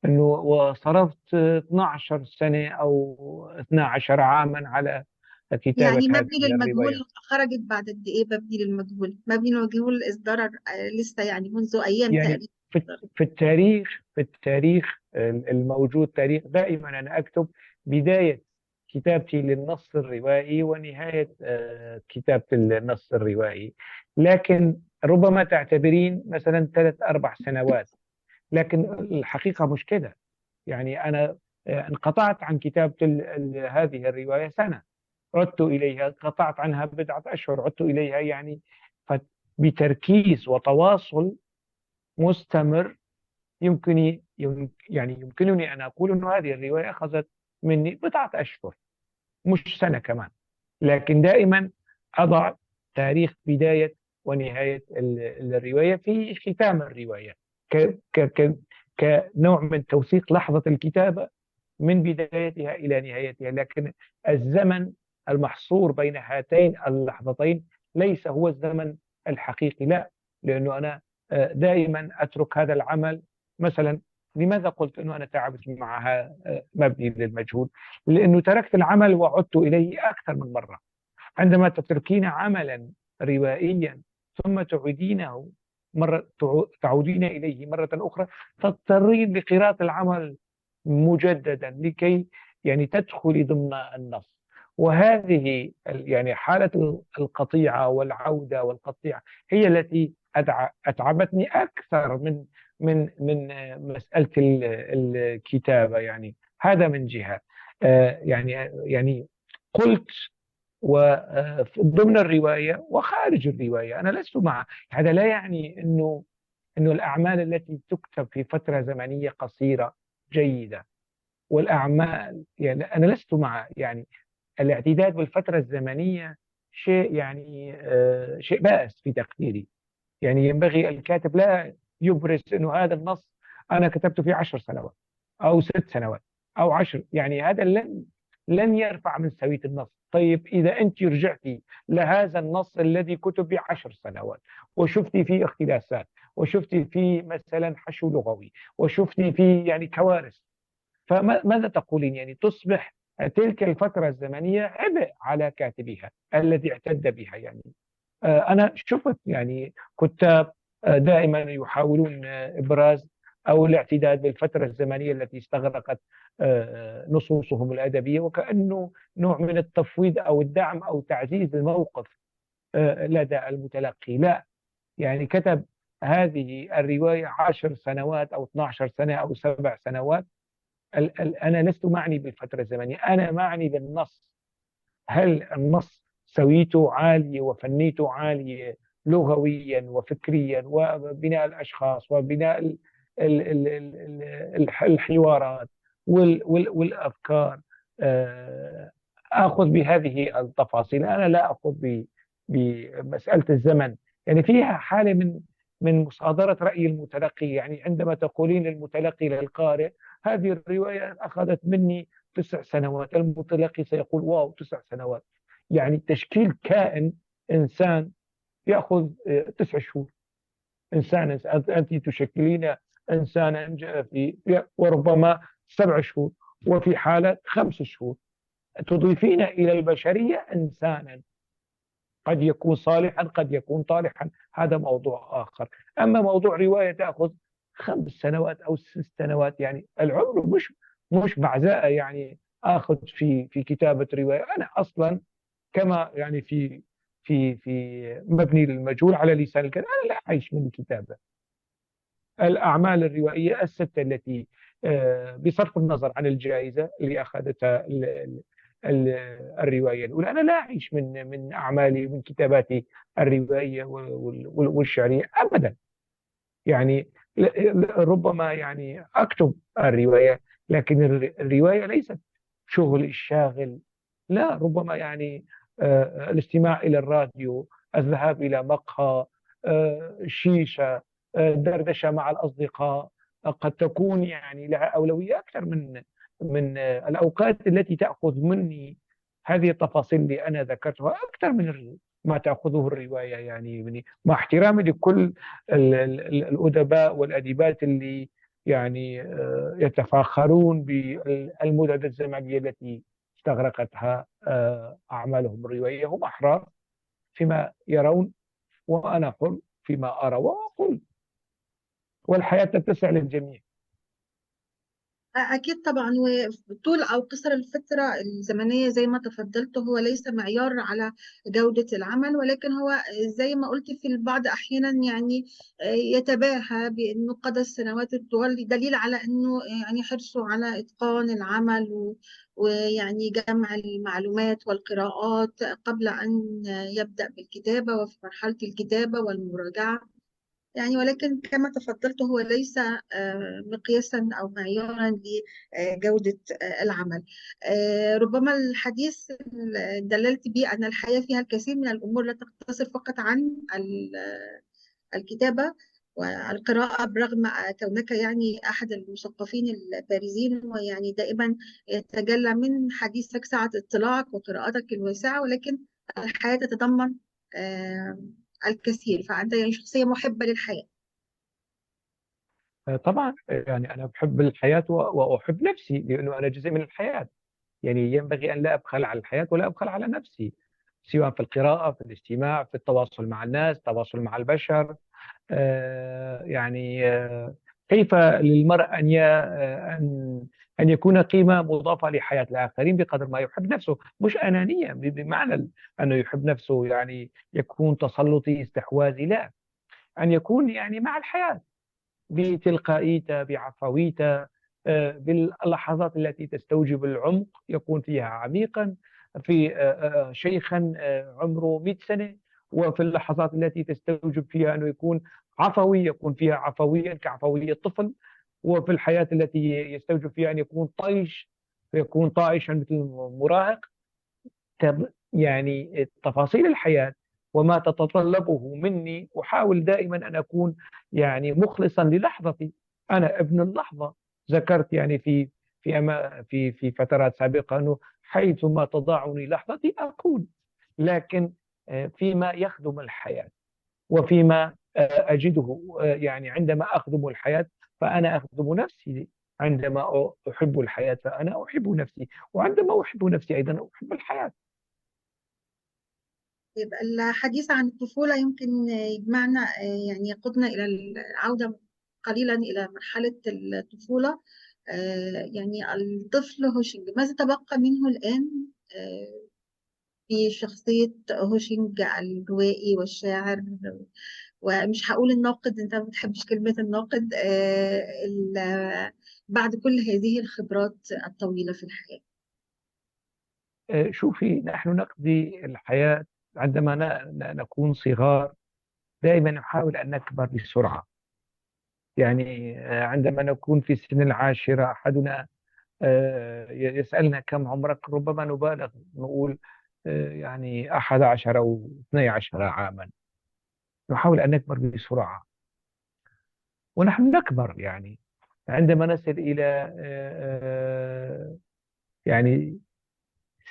أنه وصرفت 12 سنة أو 12 عاما على كتابة يعني هذه مبني للمجهول الرواية. خرجت بعد قد إيه؟ مبني للمجهول إصدار لسه يعني منذ أيام يعني تقريبا. في التاريخ الموجود تاريخ، دائما أنا أكتب بداية كتابتي للنص الروائي ونهاية كتابة النص الروائي، لكن ربما تعتبرين مثلا 3-4 سنوات، لكن الحقيقة مش كده. يعني أنا انقطعت عن كتابة هذه الرواية سنة، عدت إليها، قطعت عنها 10 أشهر، عدت إليها. يعني بتركيز وتواصل مستمر يمكنني أن أقول أن هذه الرواية أخذت مني 10 أشهر مش سنة كمان، لكن دائما أضع تاريخ بداية ونهاية الرواية في ختام الرواية كنوع من توثيق لحظة الكتابة من بدايتها إلى نهايتها. لكن الزمن المحصور بين هاتين اللحظتين ليس هو الزمن الحقيقي، لا. لأنه أنا دائما أترك هذا العمل. مثلا لماذا قلت أنه أنا تعبت معها مبني للمجهول؟ لأنه تركت العمل وعدت إليه أكثر من مرة. عندما تتركين عملا روائيا ثم تعيدينه مرة، تعودين إليه مرة أخرى، تضطرين لقراءة العمل مجددا لكي يعني تدخلي ضمن النص. وهذه يعني حالة القطيعة والعودة والقطيعة هي التي أتعبتني أكثر من مسألة الكتابة. يعني هذا من جهة. يعني قلت وضمن الرواية وخارج الرواية أنا لست مع هذا. لا يعني أنه الأعمال التي تكتب في فترة زمنية قصيرة جيدة، والأعمال يعني أنا لست مع يعني الاعتداد بالفترة الزمنية شيء يعني شيء بائس في تقديري. يعني ينبغي الكاتب لا يبرز أنه هذا النص أنا كتبته في 10 سنوات أو 6 سنوات أو 10. يعني هذا لن يرفع من سوية النص. طيب إذا أنت رجعتي لهذا النص الذي كتب ب10 سنوات وشفتي فيه اختلاسات وشفتي فيه مثلا حشو لغوي وشفتي فيه يعني كوارث، فماذا تقولين؟ يعني تصبح تلك الفترة الزمنية عبء على كاتبها الذي اعتد بها. يعني أنا شفت يعني كتاب دائما يحاولون إبراز أو الاعتداد بالفترة الزمنية التي استغرقت نصوصهم الأدبية، وكأنه نوع من التفويض أو الدعم أو تعزيز الموقف لدى المتلقي. لا، يعني كتب هذه الرواية 10 سنوات أو 12 سنة أو 7 سنوات. أنا لست معني بالفترة الزمنية، أنا معني بالنص. هل النص سويته عالية وفنيته عالية لغويا وفكريا وبناء الأشخاص وبناء الحوارات والأفكار. أخذ بهذه التفاصيل. أنا لا أخذ بمسألة الزمن. يعني فيها حالة من مصادرة رأي المتلقي. يعني عندما تقولين للمتلقي للقارئ هذه الرواية أخذت مني 9 سنوات، المتلقي سيقول واو 9 سنوات. يعني تشكيل كائن إنسان يأخذ 9 شهور. أنت تشكلين إنسانا وربما 7 شهور، وفي حالة 5 شهور. تضيفين إلى البشرية إنسانا قد يكون صالحا قد يكون طالحا، هذا موضوع آخر. أما موضوع رواية تأخذ 5 سنوات أو 6 سنوات، يعني العمر مش بعزاء يعني آخذ في كتابة رواية. أنا أصلا كما يعني في مبني للمجهول على لسان الكلام، أنا لا أعيش من الكتابة. الأعمال الروائية الستة التي بصرف النظر عن الجائزة اللي أخذتها الرواية الأولى، أنا لا أعيش من أعمالي من كتاباتي الروائية والشعرية أبدا. يعني ربما يعني أكتب الرواية، لكن الرواية ليست شغل الشاغل. لا، ربما يعني الاستماع إلى الراديو، الذهاب إلى مقهى، شيشة، دردشة مع الأصدقاء، قد تكون يعني لها أولوية أكثر من الأوقات التي تأخذ مني هذه التفاصيل اللي أنا ذكرتها أكثر من ما تأخذه الرواية. يعني مع احترامي لكل الأدباء والأديبات اللي يعني يتفاخرون بالمدد الزمنية التي استغرقتها أعمالهم الروائية، هم أحرار فيما يرون وأنا حر فيما أرى وأقول، والحياة تتسع للجميع. أكيد طبعا. وطول أو قصر الفترة الزمنية زي ما تفضلت هو ليس معيار على جودة العمل، ولكن هو زي ما قلت في البعض أحيانا يعني يتباهى بأنه قضى السنوات الطوال، دليل على أنه يعني حرصه على إتقان العمل ويعني جمع المعلومات والقراءات قبل أن يبدأ بالكتابة وفي مرحلة الكتابة والمراجعة. يعني ولكن كما تفضلت هو ليس مقياسا أو معيارا لجودة العمل. ربما الحديث دللت به أن الحياة فيها الكثير من الأمور لا تقتصر فقط عن الكتابة والقراءة، برغم كونك يعني أحد المثقفين البارزين ويعني دائما يتجلى من حديثك سعة اطلاعك وقراءتك الواسعة، ولكن الحياة تتضمن آه، الكثير، فأنت يعني شخصية محبة للحياة. طبعا يعني أنا بحب الحياة وأحب نفسي لأنه أنا جزء من الحياة. يعني ينبغي أن لا أبخل على الحياة ولا أبخل على نفسي، سواء في القراءة، في الاستماع، في التواصل مع الناس، التواصل مع البشر. يعني كيف للمرء أن يكون قيمة مضافة لحياة الآخرين بقدر ما يحب نفسه، مش أنانية بمعنى أنه يحب نفسه يعني يكون تسلطي استحواذي، لا، أن يكون يعني مع الحياة بتلقائيته، بعفويته، باللحظات التي تستوجب العمق يكون فيها عميقا، في شيخا عمره 100 سنة، وفي اللحظات التي تستوجب فيها أنه يكون عفوي يكون فيها عفويا كعفوية الطفل، وفي الحياة التي يستوجب فيها أن يكون طيش فيكون طائشا مثل المراهق. يعني تفاصيل الحياة وما تتطلبه مني أحاول دائما أن أكون يعني مخلصا للحظتي. أنا ابن اللحظة. ذكرت يعني في فترات سابقة أنه حيثما تضعني لحظتي أكون، لكن فيما يخدم الحياة وفيما أجده، يعني عندما أخدم الحياة فأنا أخدم نفسي، عندما أحب الحياة فأنا أحب نفسي، وعندما أحب نفسي أيضا أحب الحياة. يبقى الحديث عن الطفولة يمكن يجمعنا، يعني يقودنا إلى العودة قليلا إلى مرحلة الطفولة. يعني الطفل هوشنج ماذا تبقى منه الآن في شخصية هوشنج الروائي والشاعر؟ ومش هقول الناقد، انت ما بتحبش كلمة الناقد، بعد كل هذه الخبرات الطويلة في الحياة. شوفي، نحن نقضي الحياة عندما نكون صغار دائما نحاول أن نكبر بسرعة. يعني عندما نكون في سن العاشرة أحدنا يسألنا كم عمرك، ربما نبالغ نقول يعني 11 أو 12 عاما. نحاول أن نكبر بسرعة ونحن نكبر، يعني عندما نصل إلى يعني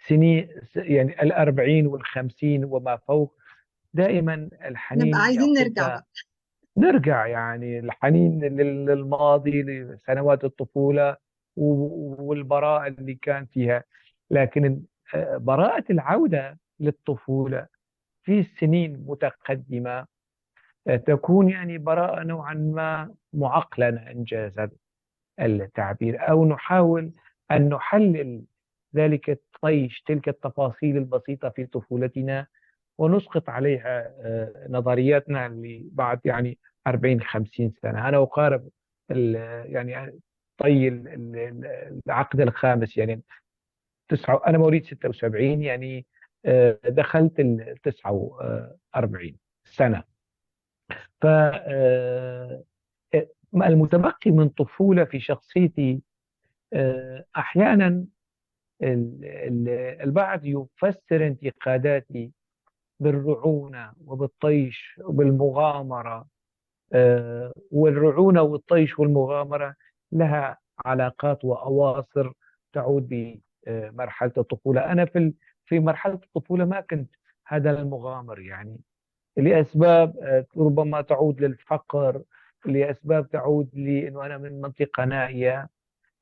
سنين، يعني 40 والخمسين وما فوق، دائما نبقى الحنين عايزين نرجع يأخذنا. بقى. نرجع يعني الحنين للماضي، لسنوات الطفولة والبراءة اللي كان فيها. لكن براءة العودة للطفولة في السنين متقدمة تكون يعني براءة نوعا ما معقلة، إنجاز التعبير، أو نحاول أن نحلل ذلك الطيش، تلك التفاصيل البسيطة في طفولتنا، ونسقط عليها نظرياتنا اللي بعد يعني 40 50 سنة. أنا أقارب يعني طي العقد الخامس، يعني أنا مواليد 76، يعني دخلت ال 49 سنة. ف المتبقي من طفولة في شخصيتي أحيانا البعض يفسر انتقاداتي بالرعونة وبالطيش وبالمغامرة. والرعونة والطيش والمغامرة لها علاقات وأواصر تعود بمرحلة الطفولة. أنا في مرحلة الطفولة ما كنت هذا المغامر، يعني لأسباب ربما تعود للفقر، لأسباب تعود لأنه أنا من منطقة نائية،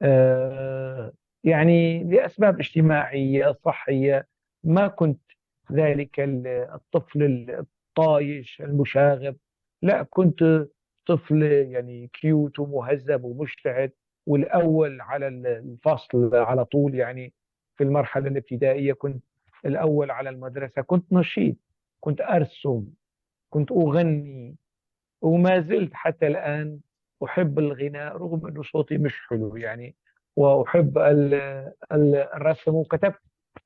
آه، يعني لأسباب اجتماعية صحية. ما كنت ذلك الطفل الطايش المشاغب، لا، كنت طفل يعني كيوت ومهذب ومجتهد، والأول على الفصل على طول. يعني في المرحلة الابتدائية كنت الأول على المدرسة، كنت نشيط، كنت أرسم، كنت أغني، وما زلت حتى الآن أحب الغناء رغم أن صوتي مش حلو يعني. وأحب الرسم، وكتبت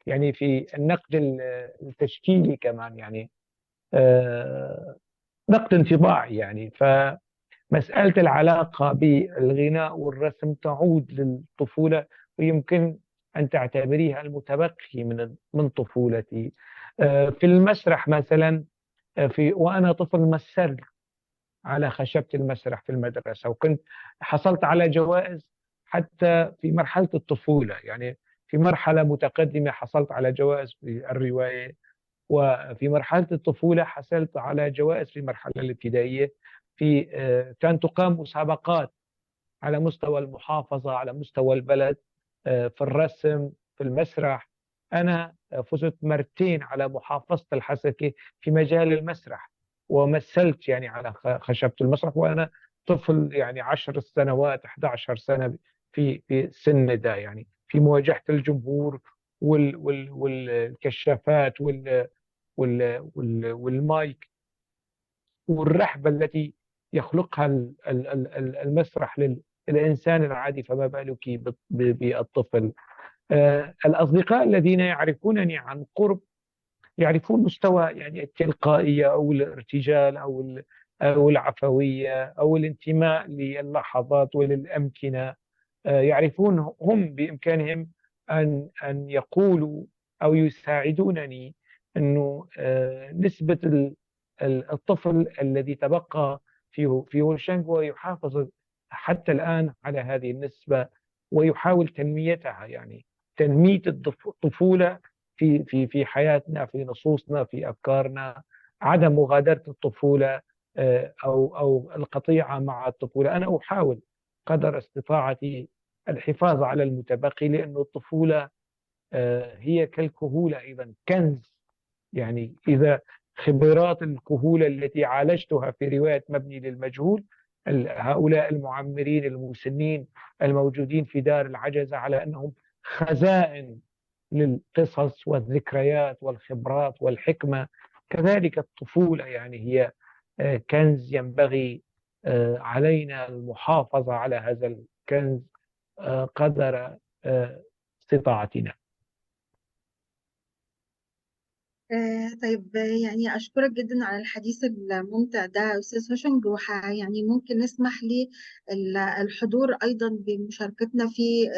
يعني في النقد التشكيلي كمان، يعني نقد انطباعي. يعني فمسألة العلاقة بالغناء والرسم تعود للطفولة، ويمكن أن تعتبريها المتبقي من طفولتي. في المسرح مثلا، وأنا طفل مثلت على خشبة المسرح في المدرسة، وكنت حصلت على جوائز حتى في مرحلة الطفولة. يعني في مرحلة متقدمة حصلت على جوائز في الرواية وفي مرحلة الطفولة حصلت على جوائز في المرحلة الابتدائية. في كان تقام مسابقات على مستوى المحافظة، على مستوى البلد، في الرسم، في المسرح. أنا فزت مرتين على محافظة الحسكة في مجال المسرح، ومثلت يعني على خشبة المسرح وأنا طفل، يعني 10 سنوات 11 سنة، في السن ده، يعني في مواجهة الجمهور والكشافات والمايك والرحبة التي يخلقها المسرح للإنسان العادي، فما بالك بالطفل. الأصدقاء الذين يعرفونني عن قرب يعرفون مستوى يعني التلقائية أو الارتجال أو العفوية أو الانتماء للحظات وللأمكنة. يعرفون هم بإمكانهم أن يقولوا أو يساعدونني أنه نسبة الطفل الذي تبقى في هوشنغ ويحافظ حتى الآن على هذه النسبة، ويحاول تنميتها، يعني تنمية الطفولة في حياتنا، في نصوصنا، في أفكارنا، عدم مغادرة الطفولة أو القطيعة مع الطفولة. أنا أحاول قدر استطاعتي الحفاظ على المتبقي، لأن الطفولة هي كالكهولة أيضا، كنز. يعني إذا خبرات الكهولة التي عالجتها في رواية مبني للمجهول، هؤلاء المعمرين المسنين الموجودين في دار العجزة على أنهم خزائن للقصص والذكريات والخبرات والحكمة، كذلك الطفولة يعني هي كنز ينبغي علينا المحافظة على هذا الكنز قدر استطاعتنا. طيب، يعني أشكرك جدا على الحديث الممتع ده أستاذ هوشنج، يعني ممكن نسمح لي الحضور أيضا بمشاركتنا في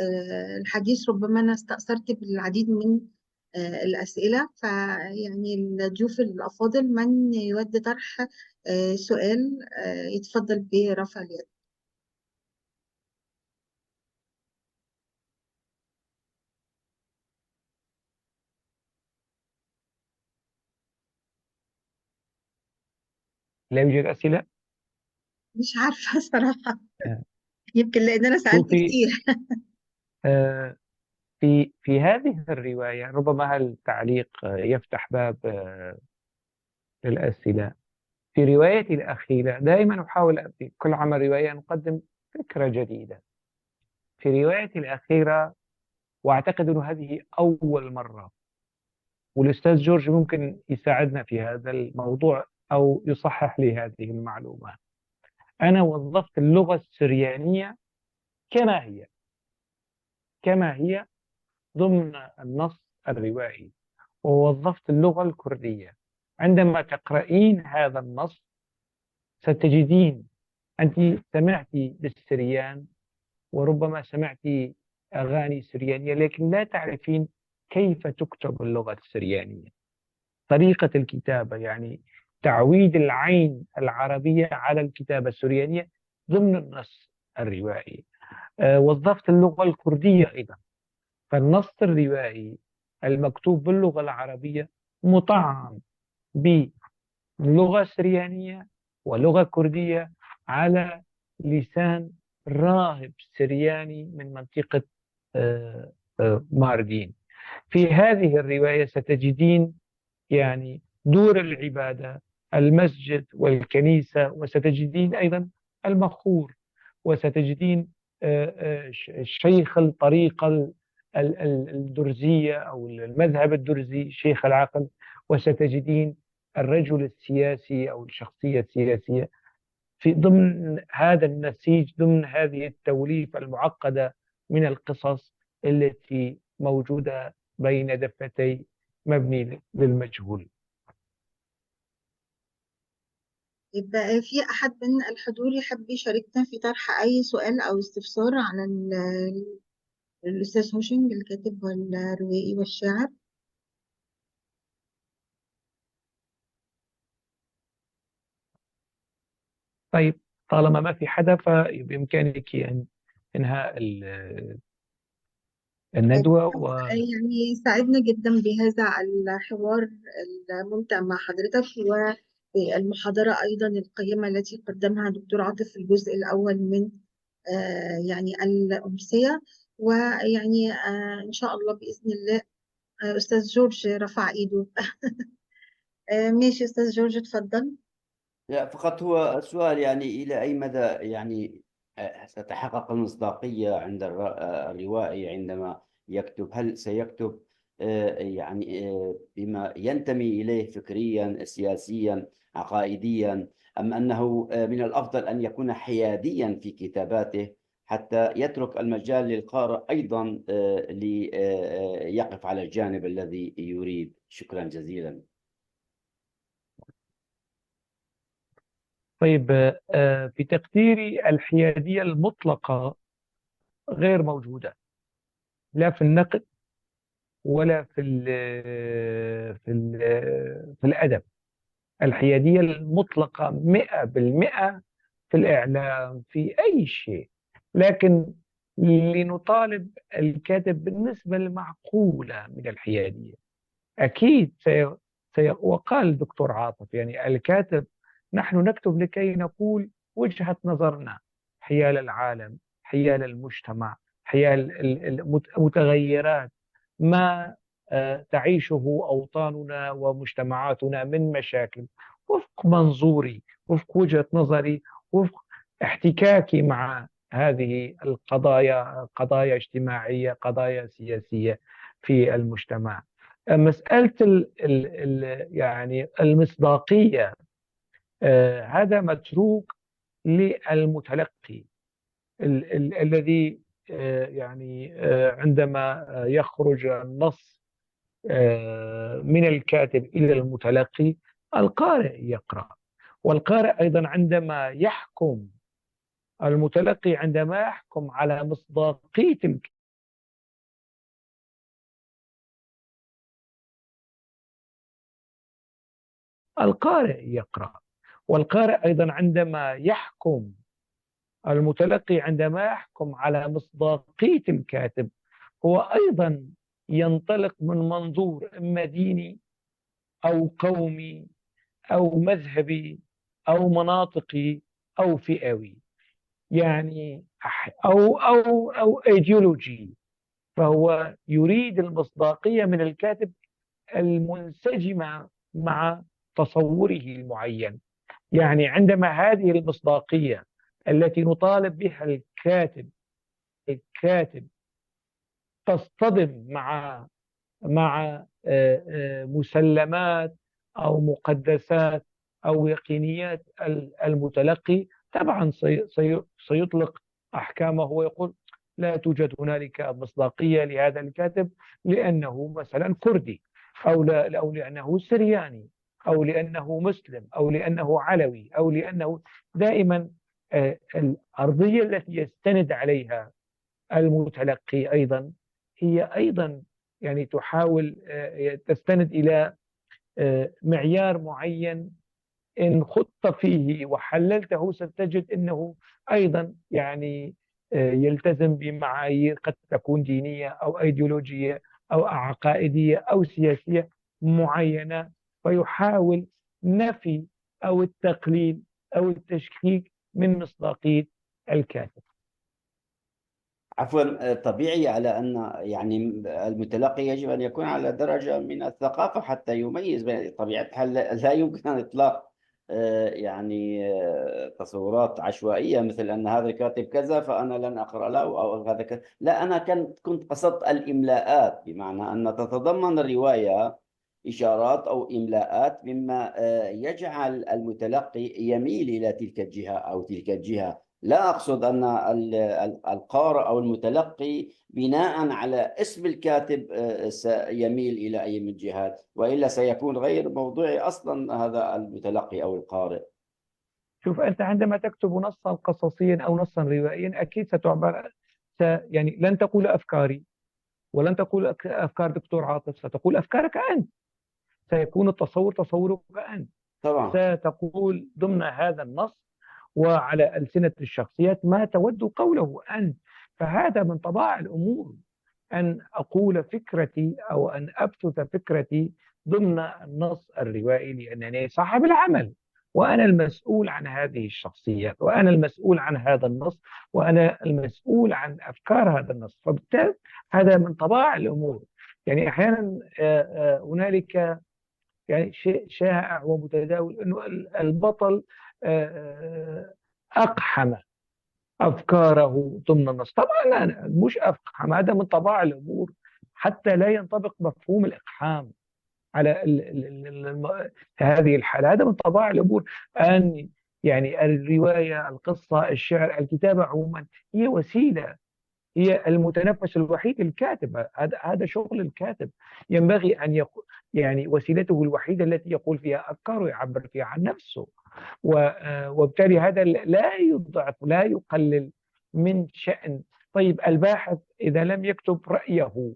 الحديث. ربما أنا استأثرت بالعديد من الأسئلة، فيعني الضيوف الأفاضل من يود طرح سؤال يتفضل برفع اليد. لا يوجد أسئلة؟ مش عارفة صراحة، آه، يمكن لأن أنا سألت شوفي، كتير. آه، في هذه الرواية ربما التعليق يفتح باب للأسئلة. في روايتي الأخيرة دائما أحاول في كل عمل رواية أن أقدم فكرة جديدة. في روايتي الأخيرة، وأعتقد أن هذه أول مرة، والأستاذ جورج ممكن يساعدنا في هذا الموضوع أو يصحح لي هذه المعلومة، أنا وظفت اللغة السريانية كما هي كما هي ضمن النص الروائي، ووظفت اللغة الكردية. عندما تقرأين هذا النص ستجدين، أنت سمعت بالسريان وربما سمعت أغاني سريانية، لكن لا تعرفين كيف تكتب اللغة السريانية، طريقة الكتابة، يعني تعويد العين العربية على الكتابة السريانية ضمن النص الروائي. وظفت اللغة الكردية أيضا، فالنص الروائي المكتوب باللغة العربية مطعم بلغة سريانية ولغة كردية على لسان راهب سرياني من منطقة ماردين. في هذه الرواية ستجدين يعني دور العبادة، المسجد والكنيسة، وستجدين أيضا المخور، وستجدين شيخ الطريقة الدرزية أو المذهب الدرزي، شيخ العقل، وستجدين الرجل السياسي أو الشخصية السياسية في ضمن هذا النسيج، ضمن هذه التوليفة المعقدة من القصص التي موجودة بين دفتي مبني للمجهول. يبقى في أحد من الحضور يحب يشاركنا في طرح أي سؤال أو استفسار على الأستاذ هوشنج الكاتب والروائي والشاعر؟ طيب، طالما ما في حدا فبإمكانك أن إنهاء الندوة. يعني سعدنا جدا بهذا الحوار الممتع مع حضرتك، والمحاضرة أيضا القيمة التي قدمها دكتور عاطف في الجزء الأول من يعني الأمسية. ويعني إن شاء الله بإذن الله. أستاذ جورج رفع إيده. ماشي أستاذ جورج، اتفضل. لا، فقط هو السؤال يعني إلى أي مدى يعني ستتحقق المصداقية عند الروائي عندما يكتب؟ هل سيكتب يعني بما ينتمي إليه فكريا، سياسيا، عقائديا، أم أنه من الأفضل أن يكون حياديا في كتاباته حتى يترك المجال للقارئ أيضا ليقف على الجانب الذي يريد؟ شكرا جزيلا. طيب، في تقديري الحيادية المطلقة غير موجودة، لا في النقد ولا في الأدب. الحيادية المطلقة 100% في الإعلام، في أي شيء. لكن لنطالب الكاتب بالنسبة المعقولة من الحيادية. أكيد وقال الدكتور عاطف يعني الكاتب، نحن نكتب لكي نقول وجهة نظرنا حيال العالم، حيال المجتمع، حيال المتغيرات ما تعيشه أوطاننا ومجتمعاتنا من مشاكل، وفق منظوري، وفق وجهة نظري، وفق احتكاكي مع هذه القضايا، قضايا اجتماعية، قضايا سياسية في المجتمع. مسألة يعني المصداقية، هذا متروك للمتلقي الذي يعني عندما يخرج النص من الكاتب إلى المتلقي، القارئ يقرأ. والقارئ أيضا عندما يحكم، المتلقي عندما يحكم على مصداقية القارئ يقرأ. والقارئ أيضا عندما يحكم، المتلقي عندما يحكم على مصداقية الكاتب، هو أيضا ينطلق من منظور إما ديني أو قومي أو مذهبي أو مناطقي أو فئوي، يعني أو أيديولوجي. فهو يريد المصداقية من الكاتب المنسجمة مع تصوره المعين. يعني عندما هذه المصداقية التي نطالب بها الكاتب تصطدم مع مسلمات أو مقدسات أو يقينيات المتلقي، طبعا سيطلق أحكامه ويقول لا توجد هنالك مصداقية لهذا الكاتب لأنه مثلا كردي، أو لأنه سرياني، أو لأنه مسلم، أو لأنه علوي، أو لأنه دائما الأرضية التي يستند عليها المتلقي أيضا هي أيضا يعني تحاول تستند إلى معيار معين. إن خضت فيه وحللته ستجد أنه أيضا يعني يلتزم بمعايير قد تكون دينية أو أيديولوجية أو عقائدية أو سياسية معينة، ويحاول نفي أو التقليل أو التشكيك من مصداقية الكاتب. عفوا، طبيعي على أن يعني المتلقي يجب أن يكون على درجة من الثقافة حتى يميز بين طبيعة الحال. لا يمكن أن إطلاق يعني تصورات عشوائية مثل أن هذا الكاتب كذا فأنا لن أقرأ له، أو هذا كذا. لا، أنا كنت قصدت الإملاءات، بمعنى أن تتضمن الرواية إشارات أو إملاءات مما يجعل المتلقي يميل إلى تلك الجهة أو تلك الجهة. لا أقصد أن القارئ أو المتلقي بناء على اسم الكاتب سيميل إلى أي من الجهات، وإلا سيكون غير موضوعي أصلا هذا المتلقي أو القارئ. شوف، أنت عندما تكتب نصا قصصيا أو نصا روائيا أكيد ستعبر، يعني لن تقول أفكاري ولن تقول أفكار دكتور عاطف، ستقول أفكارك أنت. سيكون التصور تصورك أنت. طبعا. ستقول ضمن هذا النص وعلى ألسنة الشخصيات ما تود قوله أنت. فهذا من طباع الأمور. أن أقول فكرتي أو أن أبث فكرتي ضمن النص الروائي، لأنني صاحب العمل وأنا المسؤول عن هذه الشخصيات وأنا المسؤول عن هذا النص وأنا المسؤول عن أفكار هذا النص. فبالتالي هذا من طباع الأمور. يعني أحيانا هنالك يعني شيء شائع ومتداول أنه البطل أقحم أفكاره ضمن النص. طبعا لا، مش أقحم، هذا من طباع الأمور، حتى لا ينطبق مفهوم الإقحام على هذه الحالة. هذا من طباع الأمور. أن يعني الرواية، القصة، الشعر، الكتابة عموما هي وسيلة، هي المتنفس الوحيد للكاتب. هذا شغل الكاتب. ينبغي أن يكون يعني وسيلته الوحيدة التي يقول فيها أفكاره، يعبر فيها عن نفسه. وبالتالي هذا لا يضعف، لا يقلل من شأن. طيب الباحث إذا لم يكتب رأيه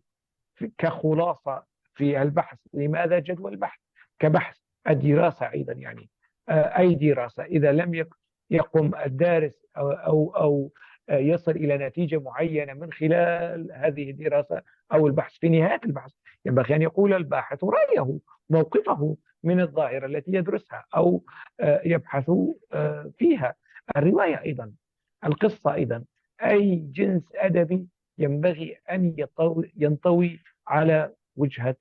كخلاصة في البحث، لماذا جدوى البحث كبحث؟ الدراسة أيضا يعني أي دراسة إذا لم يقم الدارس أو يصل إلى نتيجة معينة من خلال هذه الدراسة أو البحث، في نهاية البحث ينبغي أن يقول الباحث رأيه، موقفه من الظاهرة التي يدرسها أو يبحث فيها. الرواية أيضا، القصة أيضا، أي جنس أدبي ينبغي أن ينطوي على وجهة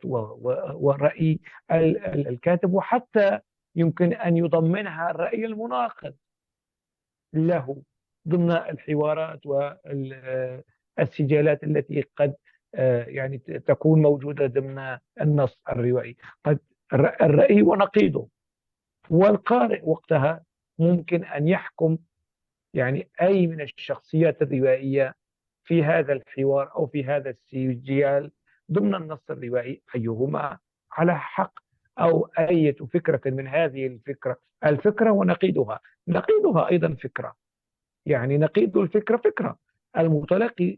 ورأي الكاتب، وحتى يمكن أن يضمنها الرأي المناقض له ضمن الحوارات والسجالات التي قد يعني تكون موجودة ضمن النص الروائي. قد الرأي ونقيضه، والقارئ وقتها ممكن أن يحكم يعني أي من الشخصيات الروائية في هذا الحوار أو في هذا السجال ضمن النص الروائي أيهما على حق، أو أي فكرة من هذه الفكرة ونقيضها. نقيضها أيضا فكرة، يعني نقيض الفكرة فكرة. المتلقي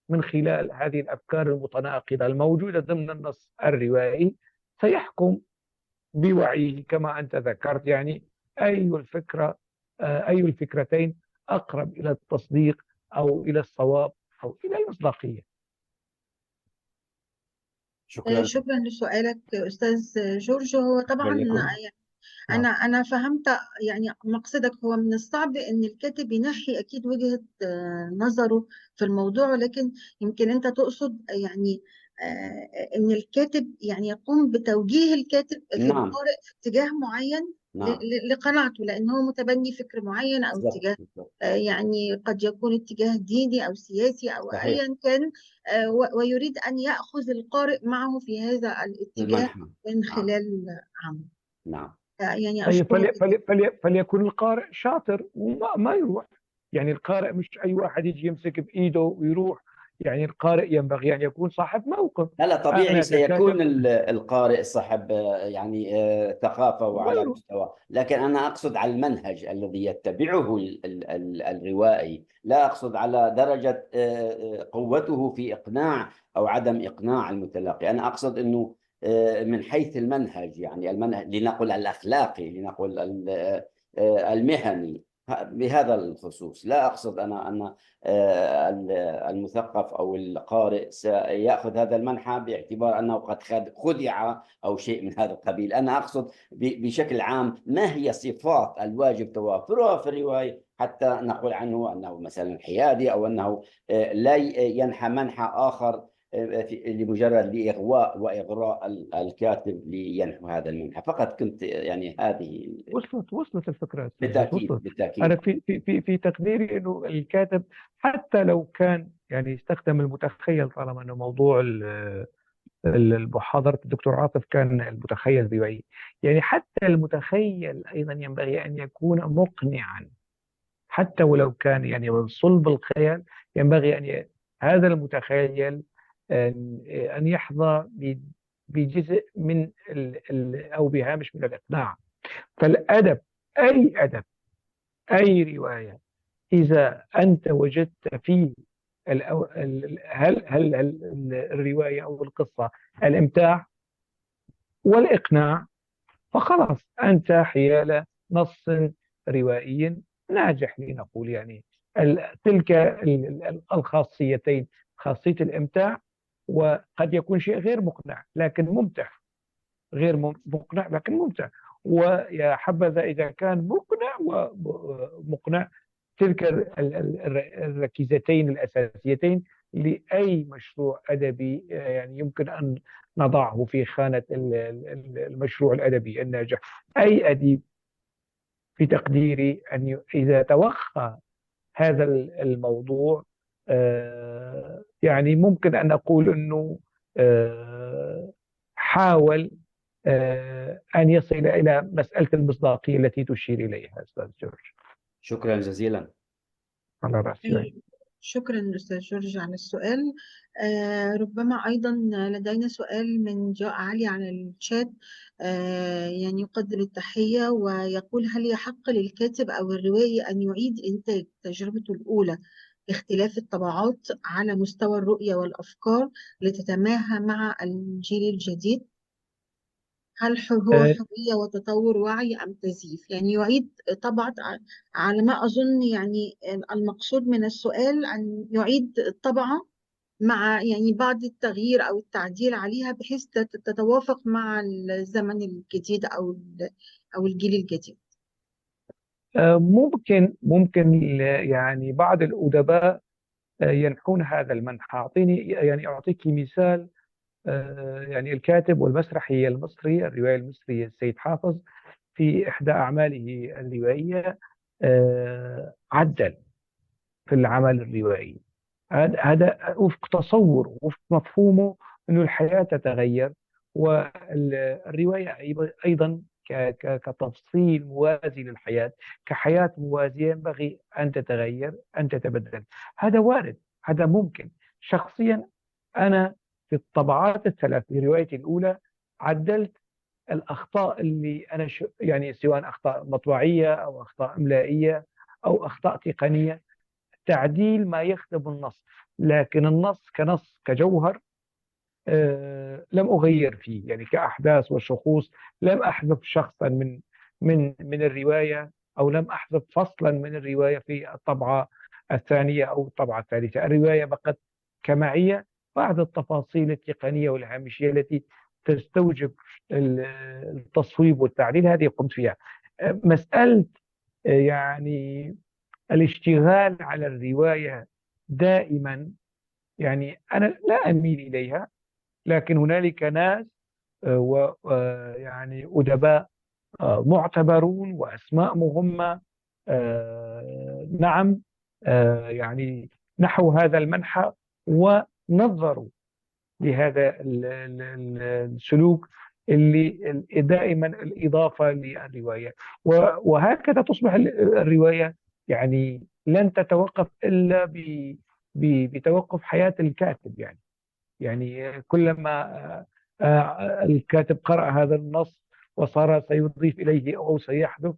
من خلال هذه الأفكار المتناقضة الموجودة ضمن النص الروائي سيحكم بوعيه كما أنت ذكرت، يعني أي الفكرتين أقرب إلى التصديق أو إلى الصواب أو إلى المصداقية. شكرا. شكرا لسؤالك أستاذ جورج. هو طبعا يعني أنا فهمت يعني مقصدك. هو من الصعب إن الكاتب ينحي أكيد وجهة نظره في الموضوع، ولكن يمكن أنت تقصد يعني إن الكاتب يعني يقوم بتوجيه الكاتب نعم القارئ في اتجاه معين نعم لقناعته، لأنه هو متبني فكر معين أو بالضبط اتجاه بالضبط. يعني قد يكون اتجاه ديني أو سياسي أو صحيح. أيا كان، ويريد أن يأخذ القارئ معه في هذا الاتجاه المنحى. من نعم خلال عمله. نعم يعني طيب أشكرك. فليكن القارئ شاطر وما يروح. يعني القارئ مش أي واحد يجي يمسك بإيده ويروح. يعني القارئ ينبغي أن يكون صاحب موقف. لا طبيعي أنا سيكون ككاتب القارئ صاحب يعني ثقافة ما وعلى يروح. مستوى، لكن أنا أقصد على المنهج الذي يتبعه الروائي، لا أقصد على درجة قوته في إقناع أو عدم إقناع المتلقي. أنا أقصد أنه من حيث المنهج، يعني المنهج لنقل الأخلاقي، لنقل المهني بهذا الخصوص. لا أقصد أنا أن المثقف أو القارئ سيأخذ هذا المنحى باعتبار أنه قد خدع أو شيء من هذا القبيل. أنا أقصد بشكل عام ما هي صفات الواجب توافرها في الرواية حتى نقول عنه أنه مثلا حيادي، أو أنه لا ينحى منحى آخر لمجرد لإغواء وإغراء الكاتب لينحو هذا المنحى فقط. كنت يعني هذه وصلت الفكرة. بالتأكيد وصلت. بالتأكيد. أنا في تقديري إنه الكاتب حتى لو كان يعني يستخدم المتخيل، طالما إنه موضوع المحاضرة الدكتور عاطف كان المتخيل الروائي، يعني حتى المتخيل أيضا ينبغي أن يكون مقنعا، حتى ولو كان يعني من صلب الخيال. ينبغي هذا المتخيل أن يحظى بجزء من أو بهامش من الإقناع. فالأدب، أي أدب، أي رواية، إذا أنت وجدت فيه هل الرواية أو القصة الإمتاع والإقناع، فخلاص أنت حيال نص روائي ناجح لنقول. يعني تلك الخاصيتين، خاصية الإمتاع وقد يكون شيء غير مقنع لكن ممتع، غير مقنع لكن ممتع. ويا حبذا إذا كان مقنع ومقنع، تلك الركيزتين الأساسيتين لأي مشروع أدبي يعني يمكن أن نضعه في خانة المشروع الأدبي الناجح. أي أديب في تقديري أن إذا توخى هذا الموضوع يعني ممكن أن أقول أنه حاول أن يصل إلى مسألة المصداقية التي تشير إليها أستاذ جورج. شكرا جزيلا. على رأسي. شكرا أستاذ جورج على السؤال. ربما أيضا لدينا سؤال من جاء علي على الشات، يعني يقدم التحية ويقول: هل يحق للكاتب أو الروائي أن يعيد إنتاج تجربته الأولى باختلاف الطبعات على مستوى الرؤية والأفكار لتتماهى مع الجيل الجديد؟ هل هو حرية وتطور وعي أم تزييف؟ يعني يعيد طبعا، على ما أظن يعني المقصود من السؤال أن يعيد الطبعة مع يعني بعض التغيير أو التعديل عليها بحيث تتوافق مع الزمن الجديد أو الجيل الجديد. ممكن يعني بعض الأدباء ينحون هذا المنحى. أعطيك مثال. يعني الكاتب والمسرحي المصري، الرواية المصرية السيد حافظ، في إحدى أعماله الروائية عدل في العمل الروائي. هذا وفق تصور، وفق مفهومه أنه الحياة تتغير، والرواية أيضا كتفصيل موازي للحياة، كحياة موازية ينبغي أن تتغير، أن تتبدل. هذا وارد، هذا ممكن. شخصيا أنا في الطبعات الثلاث لروايتي الأولى عدلت الأخطاء اللي أنا يعني سواء أخطاء مطبعية أو أخطاء إملائية أو أخطاء تقنية، تعديل ما يخدم النص. لكن النص كنص كجوهر لم أغير فيه، يعني كأحداث وشخوص لم أحذف شخصا من الرواية، أو لم أحذف فصلا من الرواية في الطبعة الثانية أو الطبعة الثالثة. الرواية بقت كمعية. بعض التفاصيل التقنية والهامشية التي تستوجب التصويب والتعديل هذه قمت فيها. مسألة يعني الاشتغال على الرواية دائما، يعني أنا لا أميل إليها، لكن هنالك ناس ويعني أدباء معتبرون وأسماء مهمة نعم يعني نحو هذا المنحى ونظروا لهذا السلوك اللي دائما الإضافة للرواية. وهكذا تصبح الرواية يعني لن تتوقف إلا بتوقف حياة الكاتب. يعني كلما الكاتب قرأ هذا النص وصار سيضيف إليه أو سيحذف،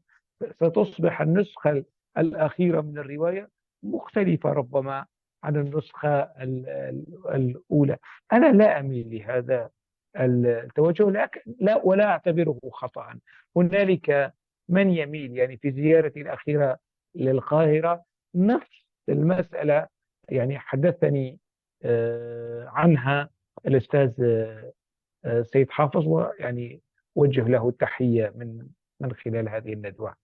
ستصبح النسخة الأخيرة من الرواية مختلفة ربما عن النسخة الأولى. أنا لا أميل لهذا التوجه، لكن ولا أعتبره خطأ. هنالك من يميل، يعني في زيارتي الأخيرة للقاهرة نفس المسألة يعني حدثني عنها الأستاذ سيد حافظ، ويعني وجه له التحية من خلال هذه الندوة.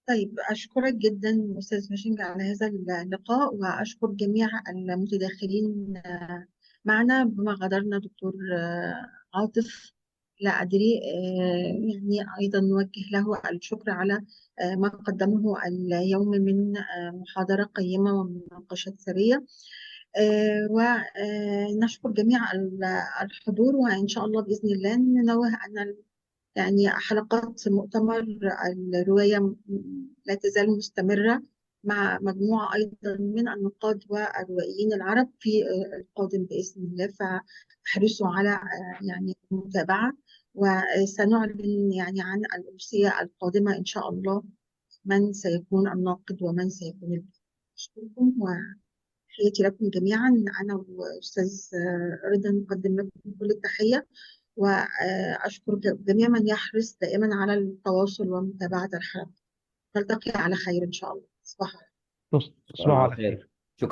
طيب، أشكرك جدا أستاذ ماشينج على هذا اللقاء، وأشكر جميع المتداخلين معنا، بما غادرنا دكتور عاطف لا أدري. يعني أيضا نوجه له الشكر على ما قدمه اليوم من محاضرة قيمة ومناقشات ثرية. ونشكر جميع الحضور، وإن شاء الله بإذن الله ننوه أن يعني حلقات مؤتمر الرواية لا تزال مستمرة مع مجموعة أيضا من النقاد والروائيين العرب في القادم بإذن الله، فاحرصوا على يعني المتابعة. وسنعلن يعني عن الأمسية القادمة إن شاء الله من سيكون الناقد ومن سيكون الكاتب. أشكركم وتحياتي لكم جميعا. أنا وأستاذ رضا نقدم لكم كل التحية، وأشكر جميع من يحرص دائما على التواصل ومتابعة الحلقة. نلتقي على خير إن شاء الله. صباح الخير. تصبحوا الله على خير. خير. شكرا.